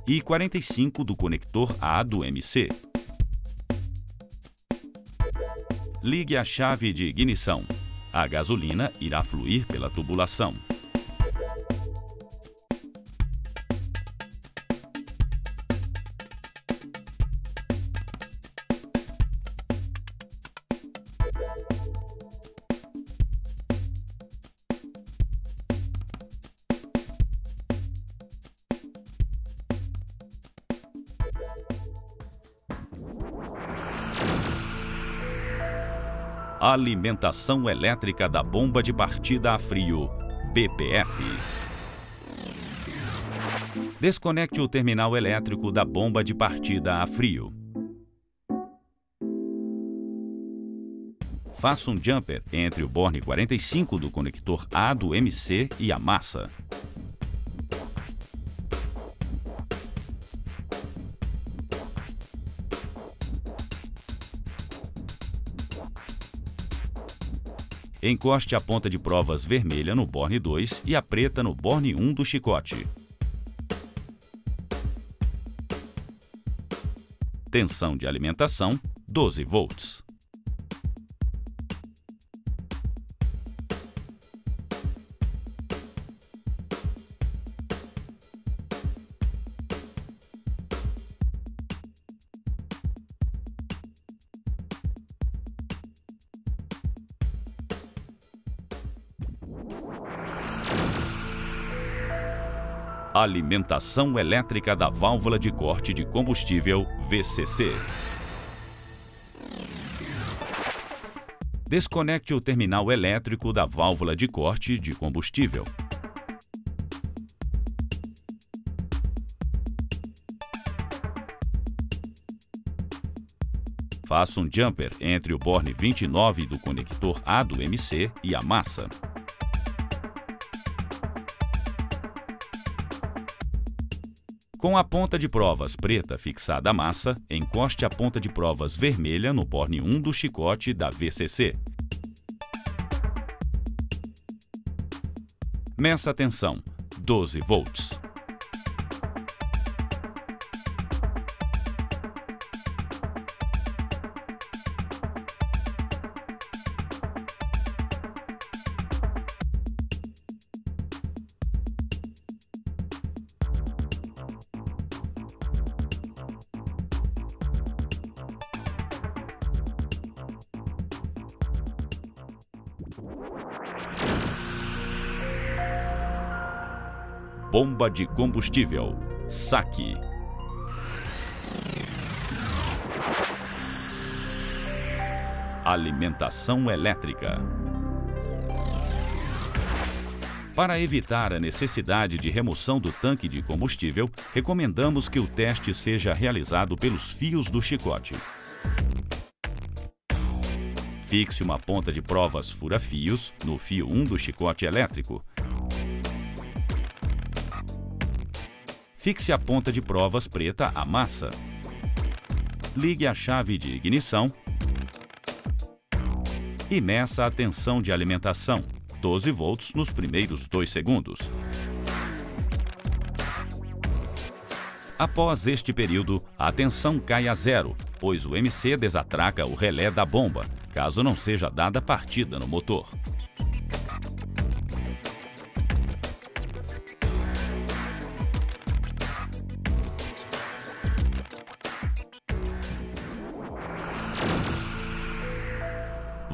e 45 do conector A do MC. Ligue a chave de ignição. A gasolina irá fluir pela tubulação. Alimentação elétrica da bomba de partida a frio, BPF. Desconecte o terminal elétrico da bomba de partida a frio. Faça um jumper entre o borne 45 do conector A do MC e a massa. Encoste a ponta de provas vermelha no borne 2 e a preta no borne 1 do chicote. Tensão de alimentação, 12 volts. Alimentação elétrica da válvula de corte de combustível VCC. Desconecte o terminal elétrico da válvula de corte de combustível. Faça um jumper entre o borne 29 do conector A do MC e a massa. Com a ponta de provas preta fixada à massa, encoste a ponta de provas vermelha no borne 1 do chicote da VCC. Meça a tensão, 12 volts. Bomba de combustível, saque. Alimentação elétrica. Para evitar a necessidade de remoção do tanque de combustível, recomendamos que o teste seja realizado pelos fios do chicote. Fixe uma ponta de provas fura-fios no fio 1 do chicote elétrico. Fixe a ponta de provas preta à massa. Ligue a chave de ignição e meça a tensão de alimentação, 12 volts nos primeiros 2 segundos. Após este período, a tensão cai a zero, pois o MC desatraca o relé da bomba, caso não seja dada partida no motor.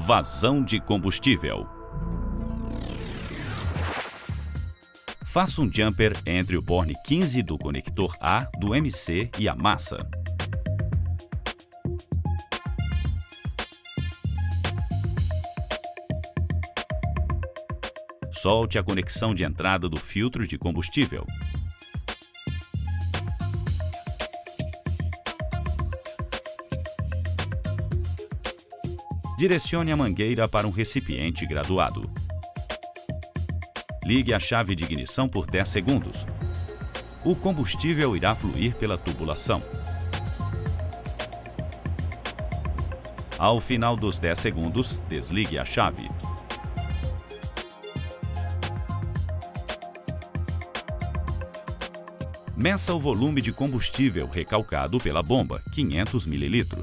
Vazão de combustível. Faça um jumper entre o borne 15 do conector A do MC e a massa. Solte a conexão de entrada do filtro de combustível. Direcione a mangueira para um recipiente graduado. Ligue a chave de ignição por 10 segundos. O combustível irá fluir pela tubulação. Ao final dos 10 segundos, desligue a chave. Meça o volume de combustível recalcado pela bomba, 500 ml.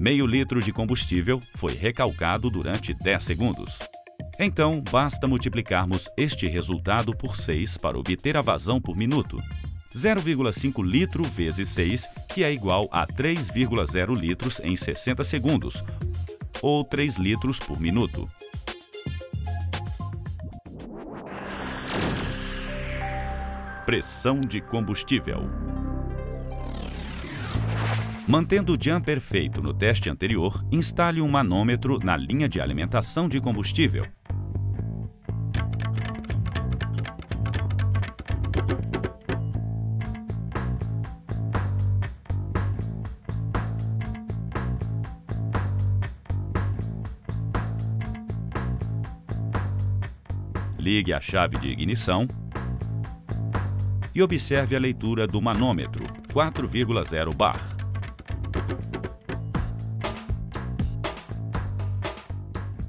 Meio litro de combustível foi recalcado durante 10 segundos. Então, basta multiplicarmos este resultado por 6 para obter a vazão por minuto. 0,5 litro vezes 6, que é igual a 3,0 litros em 60 segundos, ou 3 litros por minuto. Pressão de combustível. Mantendo o jumper feito no teste anterior, instale um manômetro na linha de alimentação de combustível. Ligue a chave de ignição e observe a leitura do manômetro, 4,0 bar.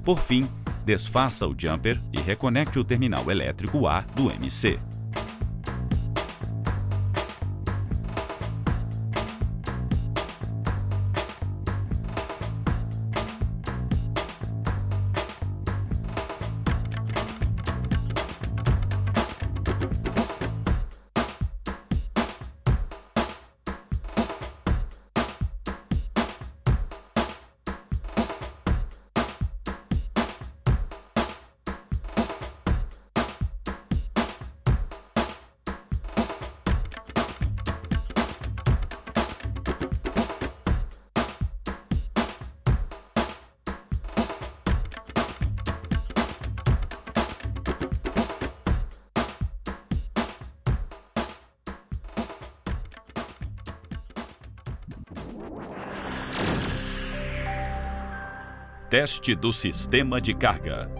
Por fim, desfaça o jumper e reconecte o terminal elétrico A do MC. Teste do sistema de carga.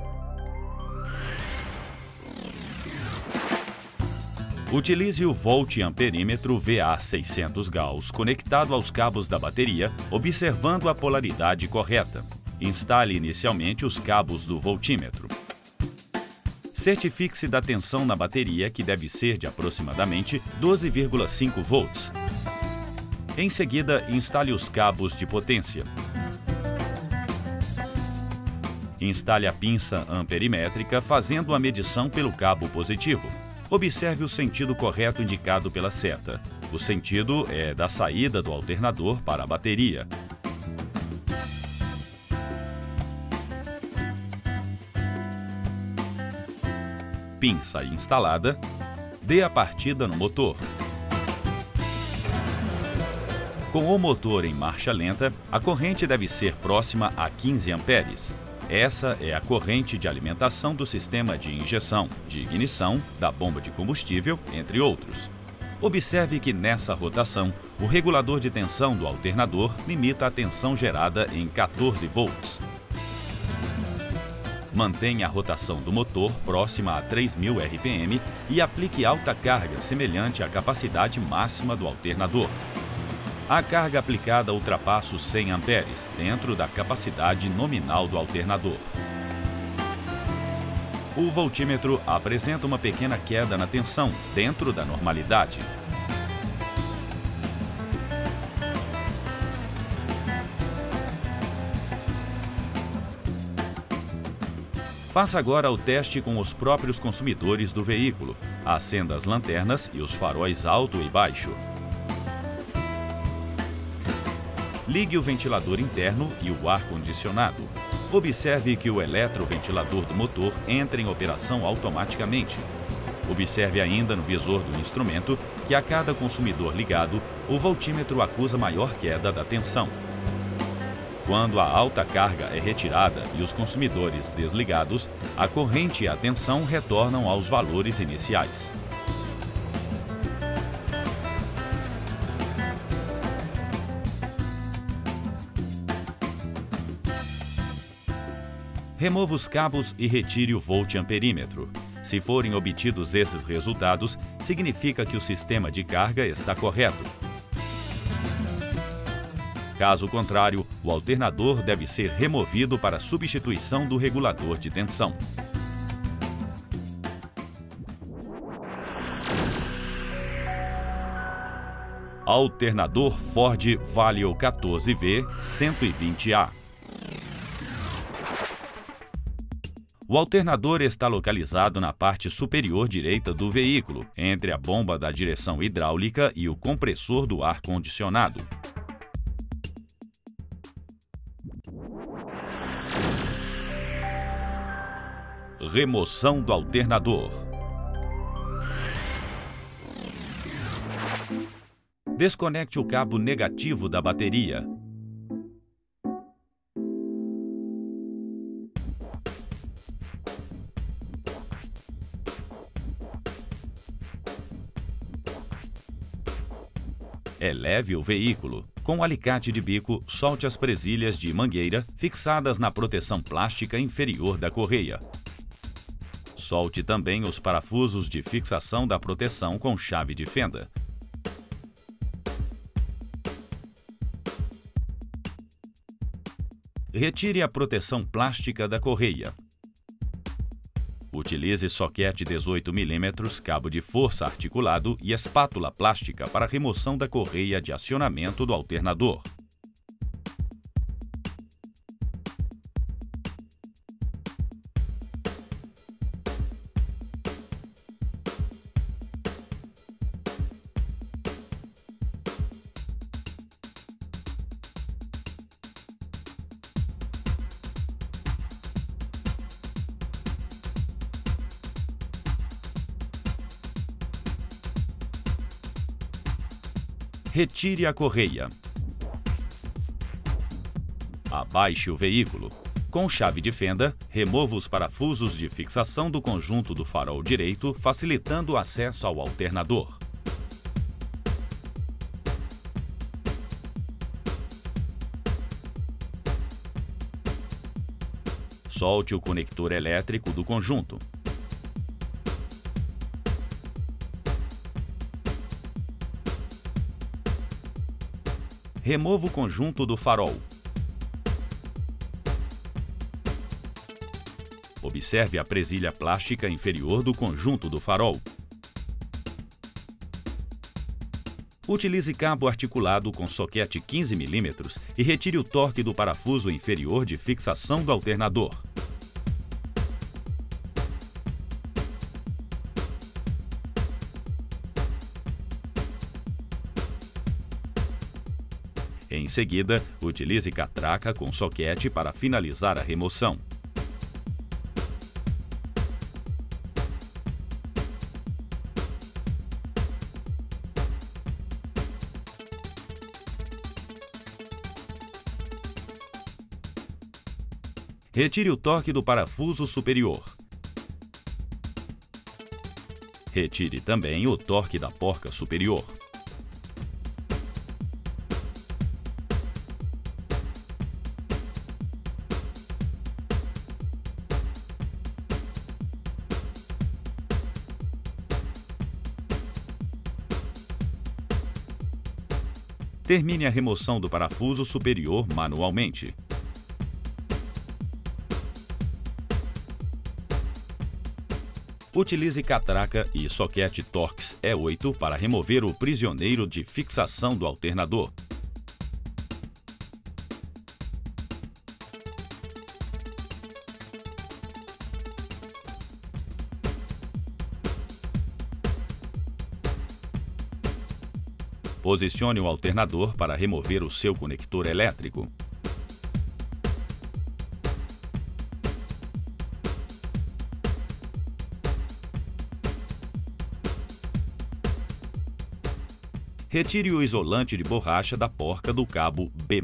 Utilize o voltamperímetro VA600 Gauss conectado aos cabos da bateria, observando a polaridade correta. Instale inicialmente os cabos do voltímetro. Certifique-se da tensão na bateria, que deve ser de aproximadamente 12,5 volts. Em seguida, instale os cabos de potência. Instale a pinça amperimétrica, fazendo a medição pelo cabo positivo. Observe o sentido correto indicado pela seta. O sentido é da saída do alternador para a bateria. Pinça instalada, dê a partida no motor. Com o motor em marcha lenta, a corrente deve ser próxima a 15 amperes. Essa é a corrente de alimentação do sistema de injeção, de ignição, da bomba de combustível, entre outros. Observe que nessa rotação, o regulador de tensão do alternador limita a tensão gerada em 14 volts. Mantenha a rotação do motor próxima a 3.000 RPM e aplique alta carga semelhante à capacidade máxima do alternador. A carga aplicada ultrapassa os 100 amperes, dentro da capacidade nominal do alternador. O voltímetro apresenta uma pequena queda na tensão, dentro da normalidade. Faça agora o teste com os próprios consumidores do veículo. Acenda as lanternas e os faróis alto e baixo. Ligue o ventilador interno e o ar-condicionado. Observe que o eletroventilador do motor entra em operação automaticamente. Observe ainda no visor do instrumento que a cada consumidor ligado, o voltímetro acusa maior queda da tensão. Quando a alta carga é retirada e os consumidores desligados, a corrente e a tensão retornam aos valores iniciais. Remova os cabos e retire o voltamperímetro. Se forem obtidos esses resultados, significa que o sistema de carga está correto. Caso contrário, o alternador deve ser removido para substituição do regulador de tensão. Alternador Ford Valeo 14V 120A. O alternador está localizado na parte superior direita do veículo, entre a bomba da direção hidráulica e o compressor do ar-condicionado. Remoção do alternador. Desconecte o cabo negativo da bateria. Eleve o veículo. Com o alicate de bico, solte as presilhas de mangueira fixadas na proteção plástica inferior da correia. Solte também os parafusos de fixação da proteção com chave de fenda. Retire a proteção plástica da correia. Utilize soquete 18 mm, cabo de força articulado e espátula plástica para remoção da correia de acionamento do alternador. Retire a correia. Abaixe o veículo. Com chave de fenda, remova os parafusos de fixação do conjunto do farol direito, facilitando o acesso ao alternador. Solte o conector elétrico do conjunto. Remova o conjunto do farol. Observe a presilha plástica inferior do conjunto do farol. Utilize cabo articulado com soquete 15 mm e retire o torque do parafuso inferior de fixação do alternador. Em seguida, utilize catraca com soquete para finalizar a remoção. Retire o torque do parafuso superior. Retire também o torque da porca superior. Termine a remoção do parafuso superior manualmente. Utilize catraca e soquete Torx E8 para remover o prisioneiro de fixação do alternador. Posicione o alternador para remover o seu conector elétrico. Retire o isolante de borracha da porca do cabo B+.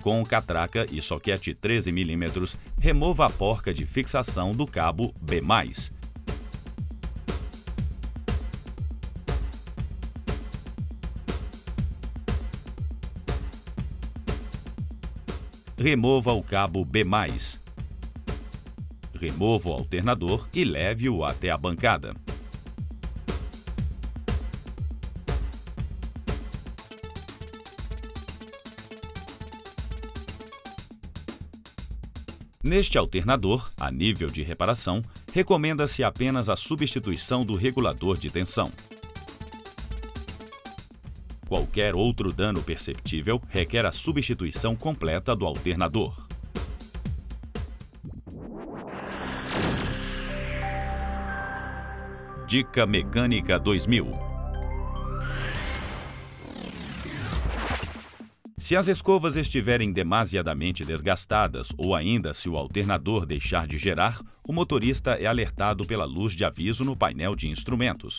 Com catraca e soquete 13 mm, remova a porca de fixação do cabo B+. Remova o cabo B+. Remova o alternador e leve-o até a bancada. Neste alternador, a nível de reparação, recomenda-se apenas a substituição do regulador de tensão. Qualquer outro dano perceptível requer a substituição completa do alternador. Dica Mecânica 2000. Se as escovas estiverem demasiadamente desgastadas ou ainda se o alternador deixar de gerar, o motorista é alertado pela luz de aviso no painel de instrumentos.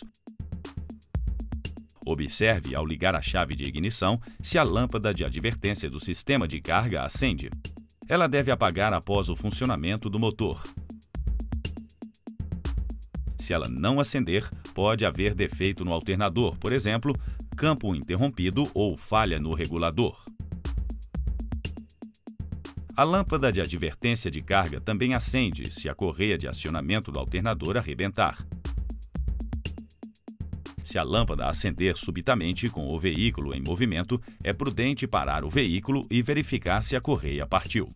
Observe, ao ligar a chave de ignição, se a lâmpada de advertência do sistema de carga acende. Ela deve apagar após o funcionamento do motor. Se ela não acender, pode haver defeito no alternador, por exemplo, campo interrompido ou falha no regulador. A lâmpada de advertência de carga também acende se a correia de acionamento do alternador arrebentar. Se a lâmpada acender subitamente com o veículo em movimento, é prudente parar o veículo e verificar se a correia partiu.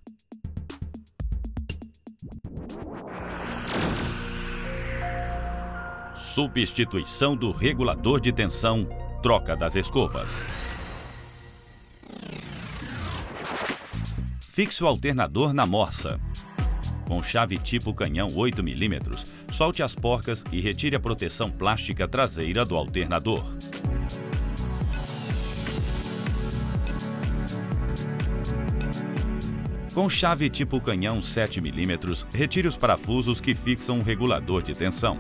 Substituição do regulador de tensão, troca das escovas. Fixe o alternador na morsa. Com chave tipo canhão 8 mm, solte as porcas e retire a proteção plástica traseira do alternador. Com chave tipo canhão 7 mm, retire os parafusos que fixam o regulador de tensão.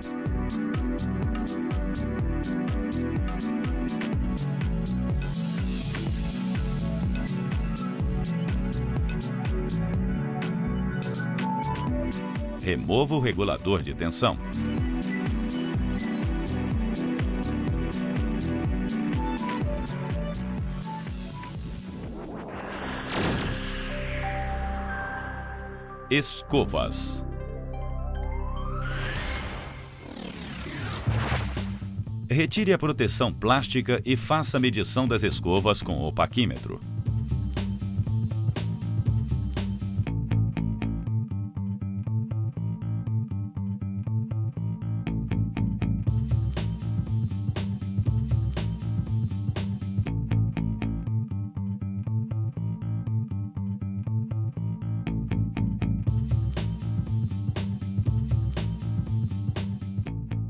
Remova o regulador de tensão. Escovas. Retire a proteção plástica e faça a medição das escovas com o paquímetro.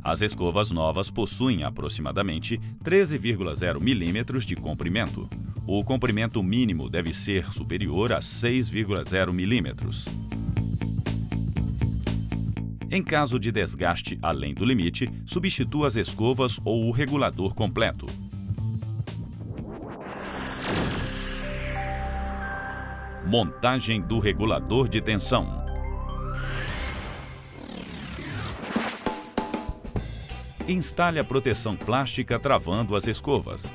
As escovas novas possuem aproximadamente 13,0 milímetros de comprimento. O comprimento mínimo deve ser superior a 6,0 milímetros. Em caso de desgaste além do limite, substitua as escovas ou o regulador completo. Montagem do regulador de tensão. Instale a proteção plástica travando as escovas.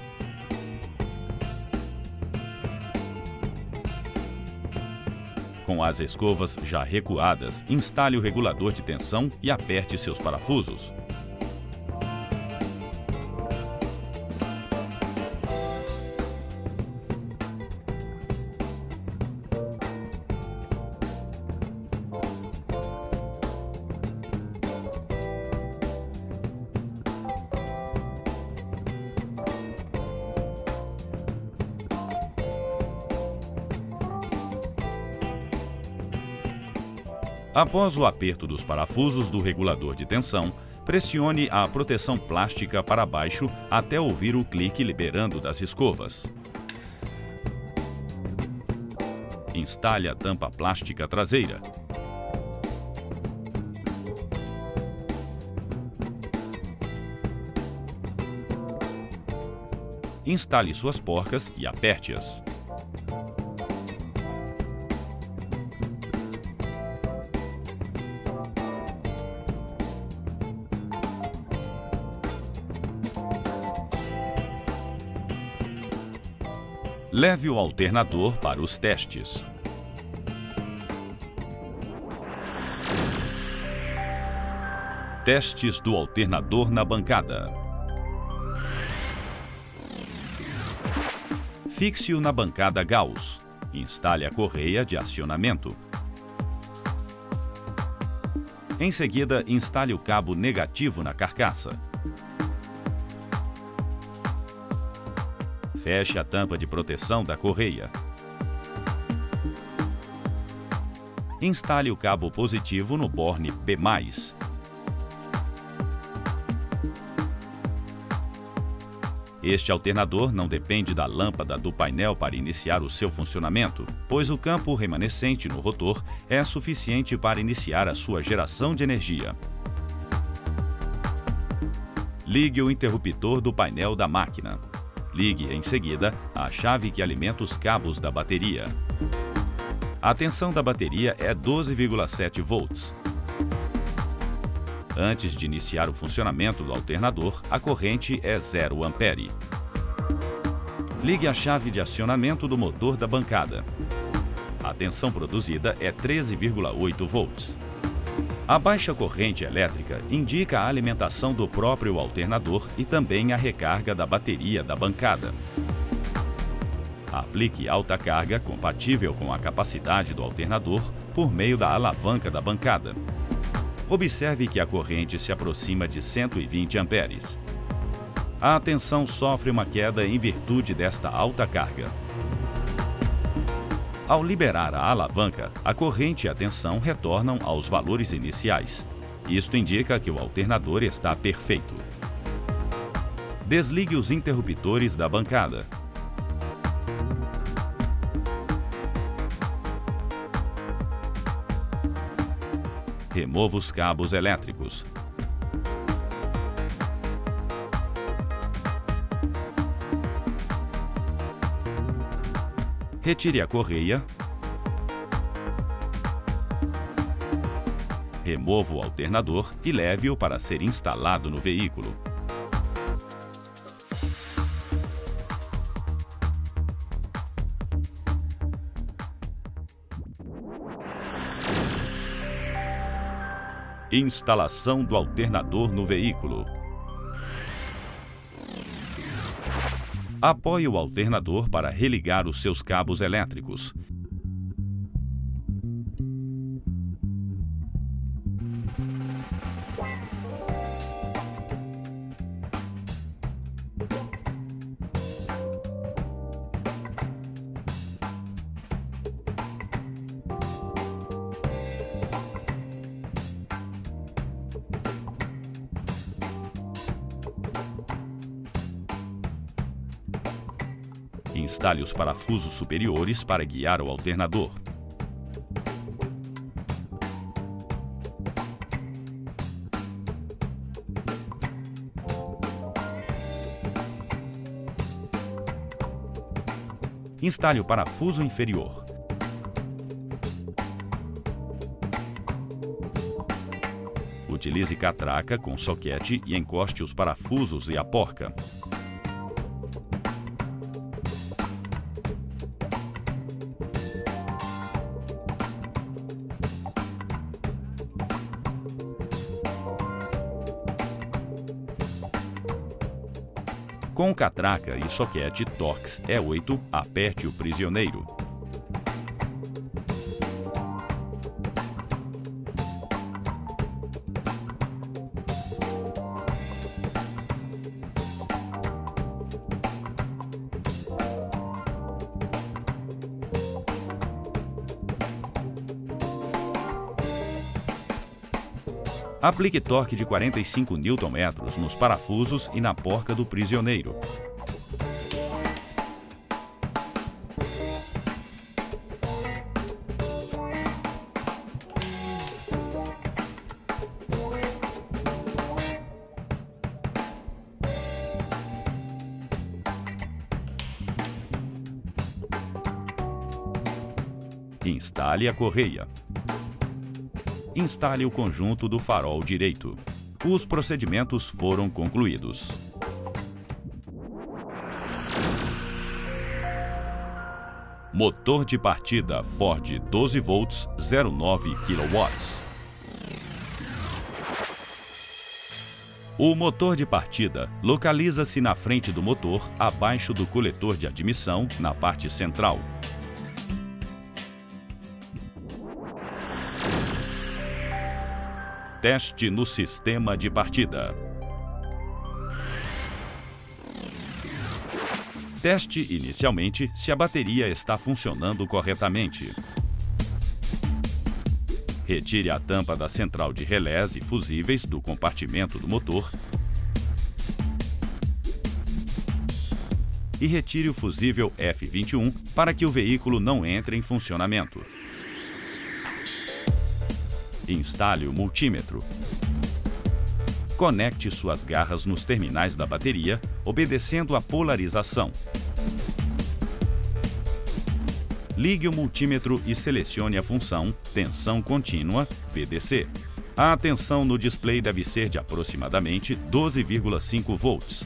Com as escovas já recuadas, instale o regulador de tensão e aperte seus parafusos. Após o aperto dos parafusos do regulador de tensão, pressione a proteção plástica para baixo até ouvir o clique liberando das escovas. Instale a tampa plástica traseira. Instale suas porcas e aperte-as. Leve o alternador para os testes. Testes do alternador na bancada. Fixe-o na bancada Gauss. Instale a correia de acionamento. Em seguida, instale o cabo negativo na carcaça. Feche a tampa de proteção da correia. Instale o cabo positivo no borne B+. Este alternador não depende da lâmpada do painel para iniciar o seu funcionamento, pois o campo remanescente no rotor é suficiente para iniciar a sua geração de energia. Ligue o interruptor do painel da máquina. Ligue, em seguida, a chave que alimenta os cabos da bateria. A tensão da bateria é 12,7 volts. Antes de iniciar o funcionamento do alternador, a corrente é 0 ampere. Ligue a chave de acionamento do motor da bancada. A tensão produzida é 13,8 volts. A baixa corrente elétrica indica a alimentação do próprio alternador e também a recarga da bateria da bancada. Aplique alta carga compatível com a capacidade do alternador por meio da alavanca da bancada. Observe que a corrente se aproxima de 120 amperes. A tensão sofre uma queda em virtude desta alta carga. Ao liberar a alavanca, a corrente e a tensão retornam aos valores iniciais. Isto indica que o alternador está perfeito. Desligue os interruptores da bancada. Remova os cabos elétricos. Retire a correia. Remova o alternador e leve-o para ser instalado no veículo. Instalação do alternador no veículo. Apoie o alternador para religar os seus cabos elétricos. Instale os parafusos superiores para guiar o alternador. Instale o parafuso inferior. Utilize catraca com soquete e encoste os parafusos e a porca. Com catraca e soquete Torx E8, aperte o prisioneiro. Aplique torque de 45 Nm nos parafusos e na porca do prisioneiro. Instale a correia. Instale o conjunto do farol direito. Os procedimentos foram concluídos. Motor de partida Ford 12 volts 0,9 kW. O motor de partida localiza-se na frente do motor, abaixo do coletor de admissão, na parte central. Teste no sistema de partida. Teste inicialmente se a bateria está funcionando corretamente. Retire a tampa da central de relés e fusíveis do compartimento do motor e retire o fusível F21 para que o veículo não entre em funcionamento. Instale o multímetro. Conecte suas garras nos terminais da bateria, obedecendo a polarização. Ligue o multímetro e selecione a função Tensão Contínua, VDC. A tensão no display deve ser de aproximadamente 12,5 volts.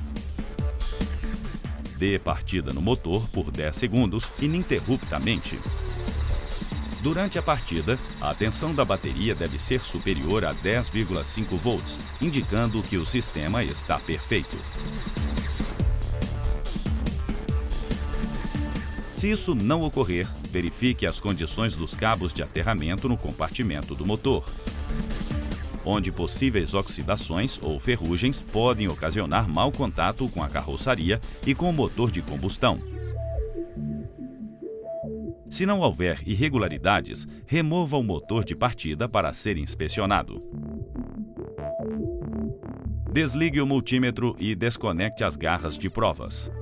Dê partida no motor por 10 segundos ininterruptamente. Durante a partida, a tensão da bateria deve ser superior a 10,5 volts, indicando que o sistema está perfeito. Se isso não ocorrer, verifique as condições dos cabos de aterramento no compartimento do motor, onde possíveis oxidações ou ferrugens podem ocasionar mau contato com a carroçaria e com o motor de combustão. Se não houver irregularidades, remova o motor de partida para ser inspecionado. Desligue o multímetro e desconecte as garras de provas.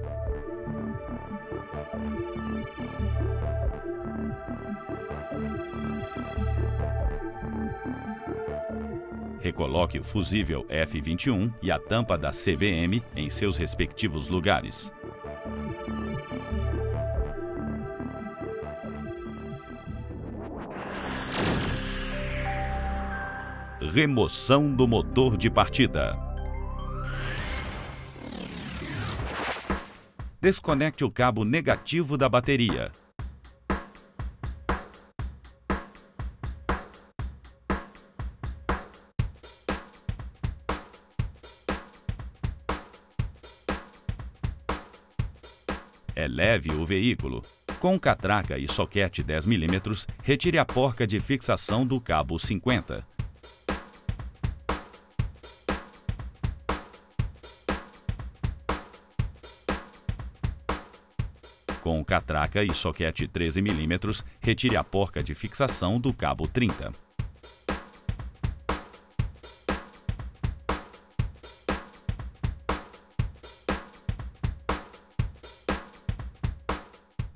Recoloque o fusível F21 e a tampa da CVM em seus respectivos lugares. Remoção do motor de partida. Desconecte o cabo negativo da bateria. Eleve o veículo. Com catraca e soquete 10 mm, retire a porca de fixação do cabo 50. Com catraca e soquete 13 mm, retire a porca de fixação do cabo 30.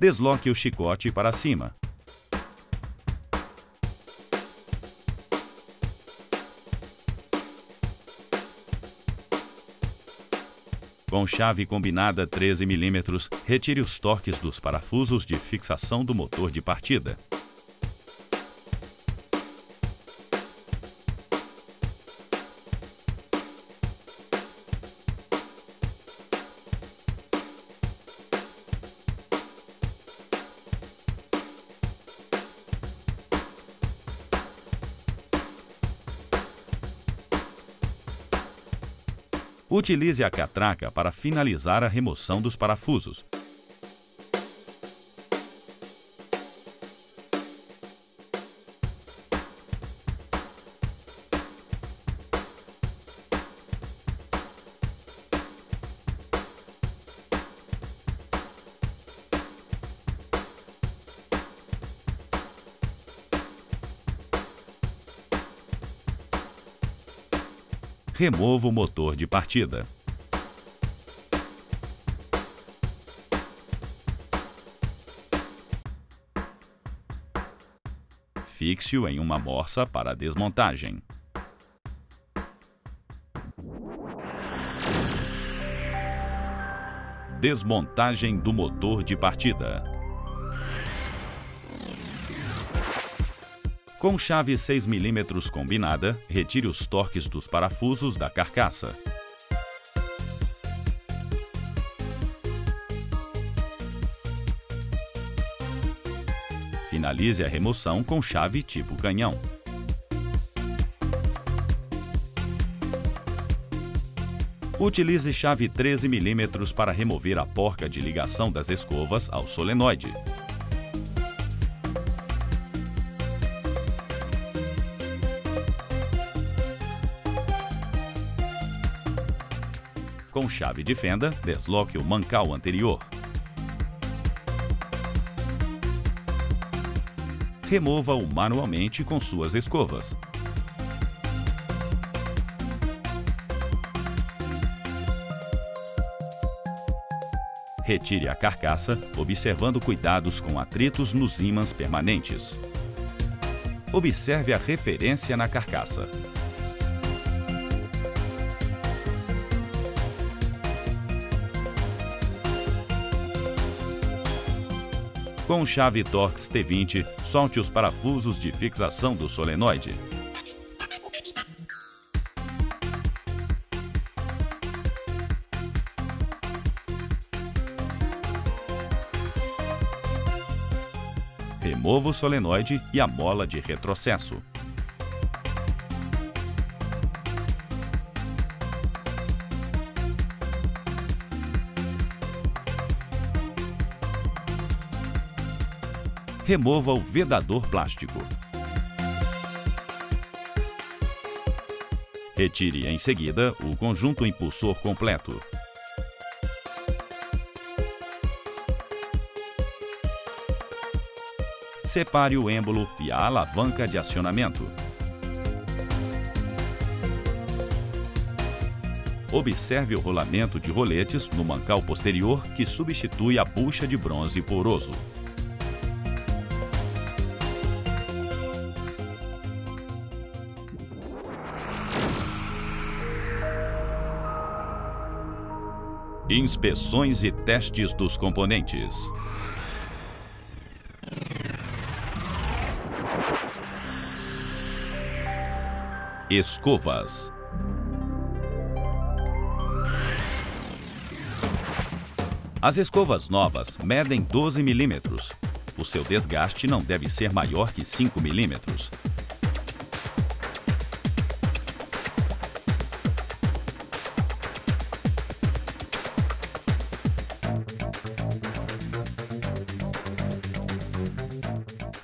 Desloque o chicote para cima. Com chave combinada 13 mm, retire os torques dos parafusos de fixação do motor de partida. Utilize a catraca para finalizar a remoção dos parafusos. Remova o motor de partida. Fixe-o em uma morsa para a desmontagem. Desmontagem do motor de partida. Com chave 6 mm combinada, retire os torques dos parafusos da carcaça. Finalize a remoção com chave tipo canhão. Utilize chave 13 mm para remover a porca de ligação das escovas ao solenoide. Com chave de fenda, desloque o mancal anterior. Remova-o manualmente com suas escovas. Retire a carcaça, observando cuidados com atritos nos ímãs permanentes. Observe a referência na carcaça. Com chave Torx T20, solte os parafusos de fixação do solenoide. Remova o solenoide e a mola de retrocesso. Remova o vedador plástico. Retire em seguida o conjunto impulsor completo. Separe o êmbolo e a alavanca de acionamento. Observe o rolamento de roletes no mancal posterior que substitui a bucha de bronze poroso. Inspeções e testes dos componentes. Escovas. As escovas novas medem 12 milímetros. O seu desgaste não deve ser maior que 5 milímetros.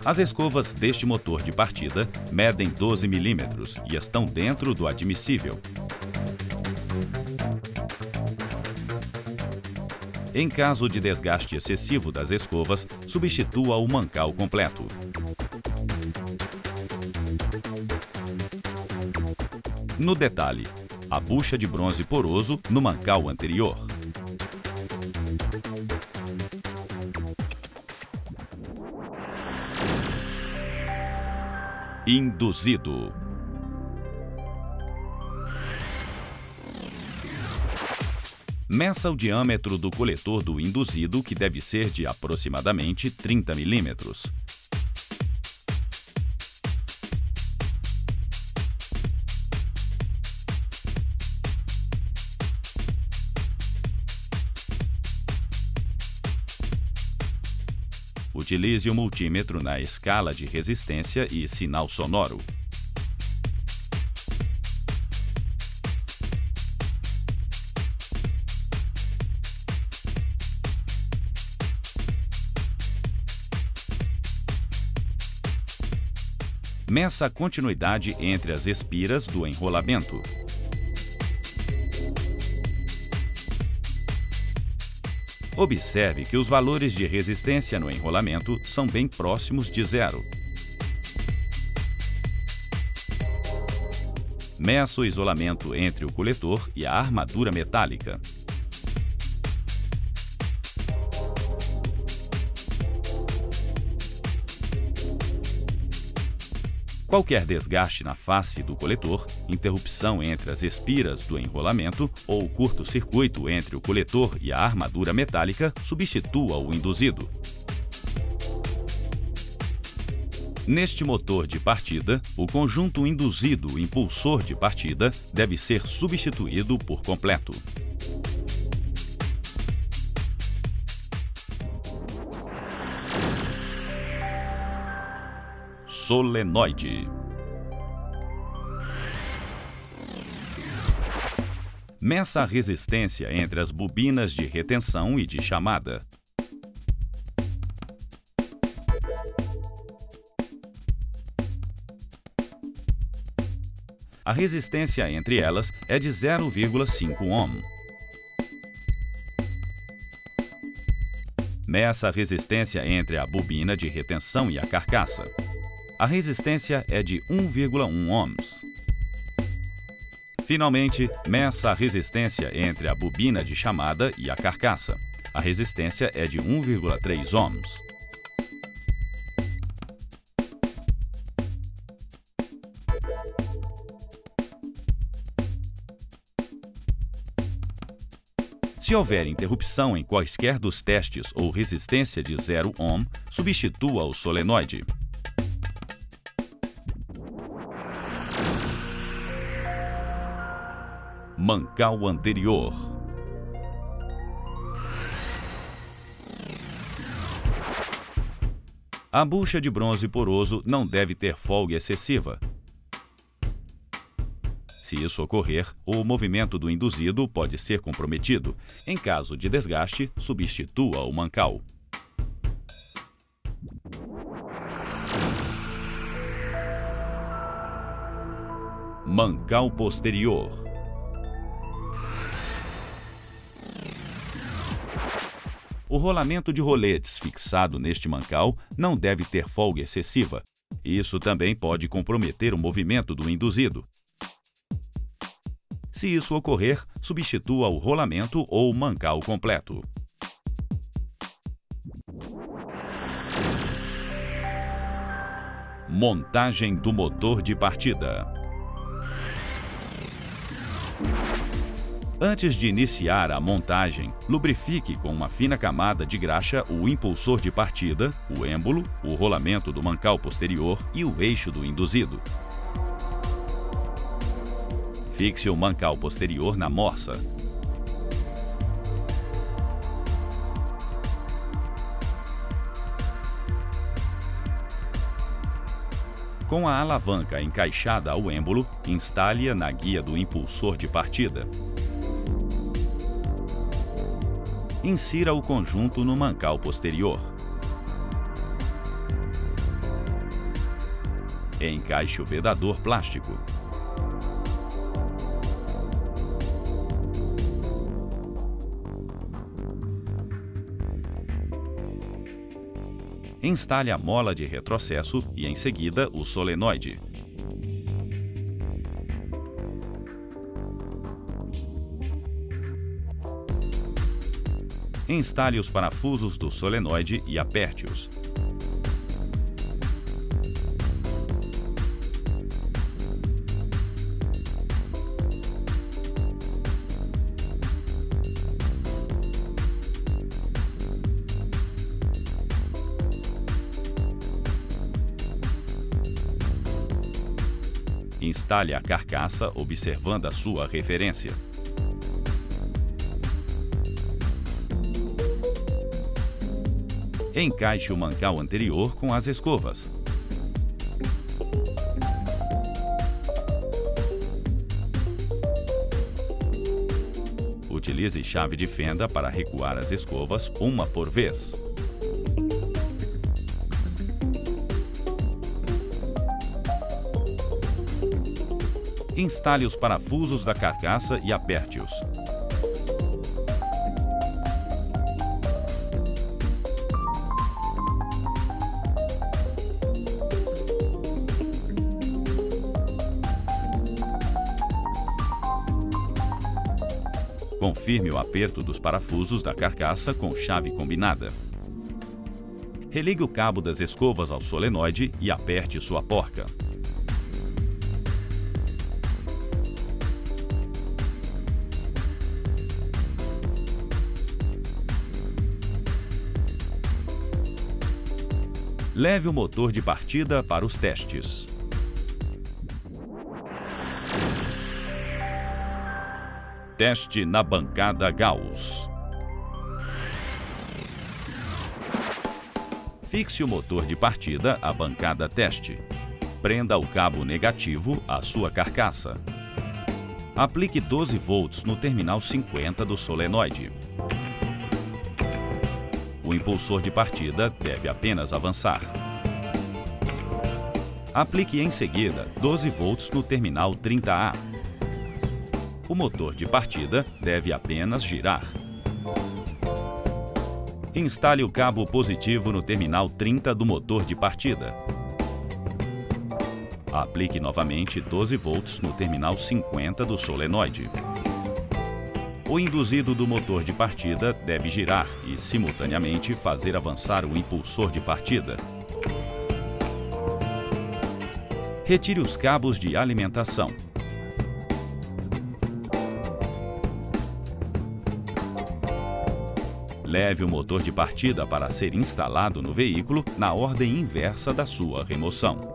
As escovas deste motor de partida medem 12 milímetros e estão dentro do admissível. Em caso de desgaste excessivo das escovas, substitua o mancal completo. No detalhe, a bucha de bronze poroso no mancal anterior. Induzido. Meça o diâmetro do coletor do induzido, que deve ser de aproximadamente 30 milímetros. Utilize o multímetro na escala de resistência e sinal sonoro. Meça a continuidade entre as espiras do enrolamento. Observe que os valores de resistência no enrolamento são bem próximos de zero. Meça o isolamento entre o coletor e a armadura metálica. Qualquer desgaste na face do coletor, interrupção entre as espiras do enrolamento ou curto-circuito entre o coletor e a armadura metálica, substitua o induzido. Neste motor de partida, o conjunto induzido impulsor de partida deve ser substituído por completo. Solenoide. Meça a resistência entre as bobinas de retenção e de chamada. A resistência entre elas é de 0,5 ohm. Meça a resistência entre a bobina de retenção e a carcaça. A resistência é de 1,1 ohms. Finalmente, meça a resistência entre a bobina de chamada e a carcaça. A resistência é de 1,3 ohms. Se houver interrupção em quaisquer dos testes ou resistência de 0 ohm, substitua o solenoide. Mancal anterior. A bucha de bronze poroso não deve ter folga excessiva. Se isso ocorrer, o movimento do induzido pode ser comprometido. Em caso de desgaste, substitua o mancal. Mancal posterior. O rolamento de roletes fixado neste mancal não deve ter folga excessiva. Isso também pode comprometer o movimento do induzido. Se isso ocorrer, substitua o rolamento ou mancal completo. Montagem do motor de partida. Antes de iniciar a montagem, lubrifique com uma fina camada de graxa o impulsor de partida, o êmbolo, o rolamento do mancal posterior e o eixo do induzido. Fixe o mancal posterior na morsa. Com a alavanca encaixada ao êmbolo, instale-a na guia do impulsor de partida. Insira o conjunto no mancal posterior. Encaixe o vedador plástico. Instale a mola de retrocesso e, em seguida, o solenoide. Instale os parafusos do solenoide e aperte-os. Instale a carcaça observando a sua referência. Encaixe o mancal anterior com as escovas. Utilize chave de fenda para recuar as escovas uma por vez. Instale os parafusos da carcaça e aperte-os. Confirme o aperto dos parafusos da carcaça com chave combinada. Religue o cabo das escovas ao solenoide e aperte sua porca. Leve o motor de partida para os testes. Teste na bancada Gauss. Fixe o motor de partida à bancada teste. Prenda o cabo negativo à sua carcaça. Aplique 12 volts no terminal 50 do solenoide. O impulsor de partida deve apenas avançar. Aplique em seguida 12 volts no terminal 30A. O motor de partida deve apenas girar. Instale o cabo positivo no terminal 30 do motor de partida. Aplique novamente 12 volts no terminal 50 do solenoide. O induzido do motor de partida deve girar e, simultaneamente, fazer avançar o impulsor de partida. Retire os cabos de alimentação. Leve o motor de partida para ser instalado no veículo na ordem inversa da sua remoção.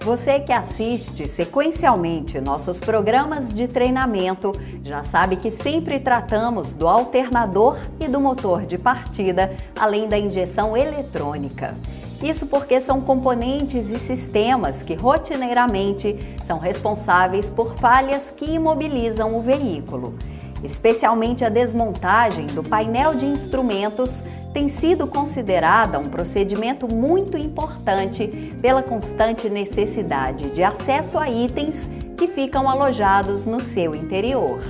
Você que assiste sequencialmente nossos programas de treinamento já sabe que sempre tratamos do alternador e do motor de partida, além da injeção eletrônica. Isso porque são componentes e sistemas que rotineiramente são responsáveis por falhas que imobilizam o veículo. Especialmente a desmontagem do painel de instrumentos tem sido considerada um procedimento muito importante pela constante necessidade de acesso a itens que ficam alojados no seu interior.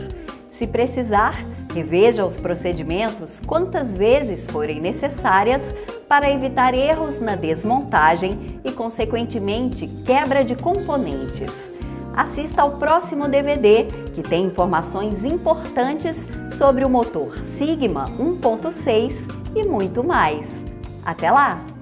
Se precisar, reveja os procedimentos quantas vezes forem necessárias para evitar erros na desmontagem e, consequentemente, quebra de componentes. Assista ao próximo DVD, que tem informações importantes sobre o motor Sigma 1.6 e muito mais. Até lá!